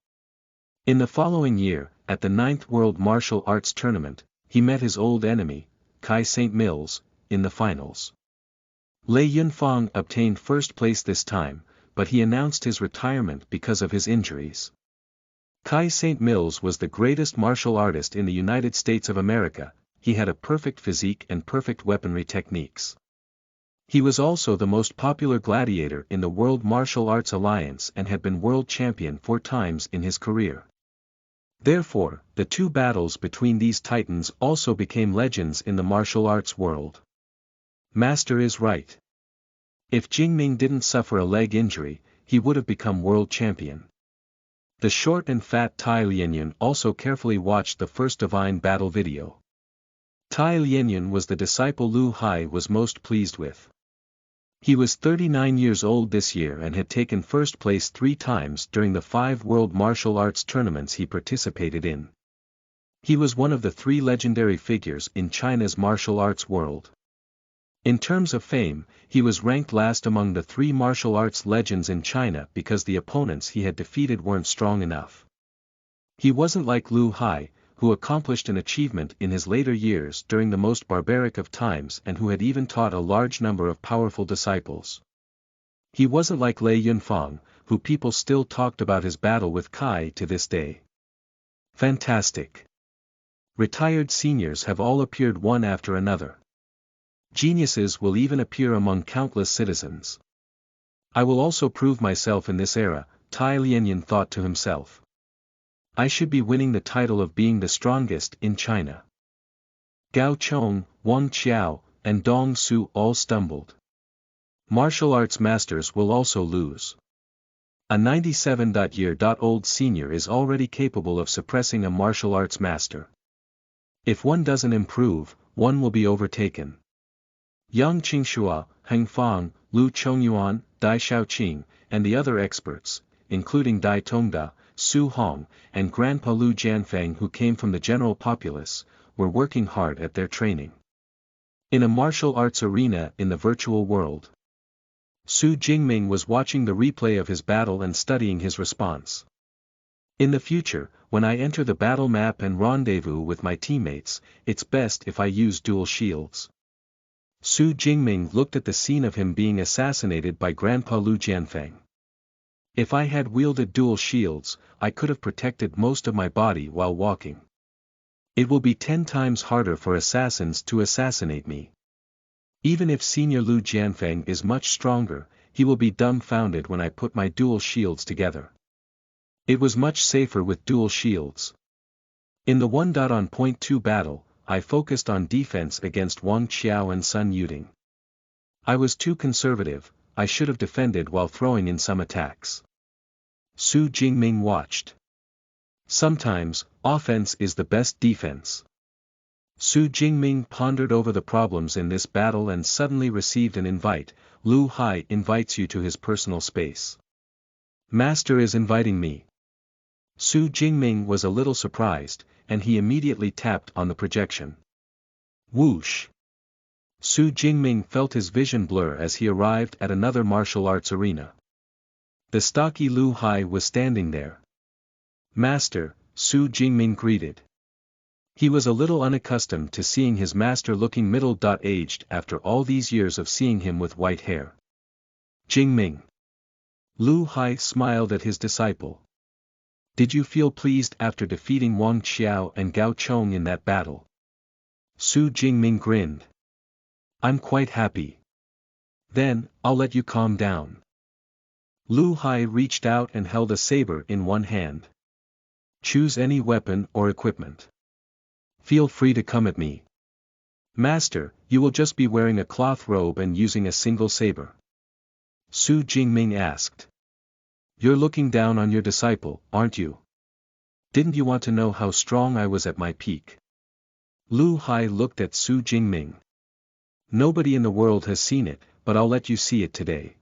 In the following year, at the 9th World Martial Arts Tournament, he met his old enemy, Kai St. Mills, in the finals. Lei Yunfang obtained first place this time, but he announced his retirement because of his injuries. Kai St. Mills was the greatest martial artist in the United States of America, he had a perfect physique and perfect weaponry techniques. He was also the most popular gladiator in the World Martial Arts Alliance and had been world champion 4 times in his career. Therefore, the 2 battles between these titans also became legends in the martial arts world. Master is right. If Jingming didn't suffer a leg injury, he would have become world champion. The short and fat Tai Lianyun also carefully watched the first divine battle video. Tai Lianyun was the disciple Lu Hai was most pleased with. He was 39 years old this year and had taken first place 3 times during the 5 world martial arts tournaments he participated in. He was one of the 3 legendary figures in China's martial arts world. In terms of fame, he was ranked last among the 3 martial arts legends in China because the opponents he had defeated weren't strong enough. He wasn't like Lu Hai, who accomplished an achievement in his later years during the most barbaric of times and who had even taught a large number of powerful disciples. He wasn't like Lei Yunfang, who people still talked about his battle with Kai to this day. Fantastic. Retired seniors have all appeared one after another. Geniuses will even appear among countless citizens. I will also prove myself in this era, Tai Lianyan thought to himself. I should be winning the title of being the strongest in China. Gao Chong, Wang Qiao, and Dong Su all stumbled. Martial arts masters will also lose. A 97-year-old senior is already capable of suppressing a martial arts master. If one doesn't improve, one will be overtaken. Yang Qingxua, Heng Fang, Lu Chongyuan, Dai Xiaoqing, and the other experts, including Dai Tongda, Su Hong, and Grandpa Lu Jianfeng who came from the general populace, were working hard at their training. In a martial arts arena in the virtual world, Su Jingming was watching the replay of his battle and studying his response. In the future, when I enter the battle map and rendezvous with my teammates, it's best if I use dual shields. Su Jingming looked at the scene of him being assassinated by Grandpa Lu Jianfeng. If I had wielded dual shields, I could have protected most of my body while walking. It will be 10 times harder for assassins to assassinate me. Even if Senior Lu Jianfeng is much stronger, he will be dumbfounded when I put my dual shields together. It was much safer with dual shields. In the 1.2 battle, I focused on defense against Wang Qiao and Sun Yuding. I was too conservative, I should have defended while throwing in some attacks. Su Jingming watched. Sometimes, offense is the best defense. Su Jingming pondered over the problems in this battle and suddenly received an invite. Lu Hai invites you to his personal space. Master is inviting me. Su Jingming was a little surprised, and he immediately tapped on the projection. Whoosh! Su Jingming felt his vision blur as he arrived at another martial arts arena. The stocky Lu Hai was standing there. Master, Su Jingming greeted. He was a little unaccustomed to seeing his master looking middle-aged after all these years of seeing him with white hair. Jingming. Lu Hai smiled at his disciple. Did you feel pleased after defeating Wang Qiao and Gao Chong in that battle? Su Jingming grinned. I'm quite happy. Then, I'll let you calm down. Lu Hai reached out and held a saber in one hand. Choose any weapon or equipment. Feel free to come at me. Master, you will just be wearing a cloth robe and using a single saber. Su Jingming asked. You're looking down on your disciple, aren't you? Didn't you want to know how strong I was at my peak? Lu Hai looked at Su Jingming. Nobody in the world has seen it, but I'll let you see it today.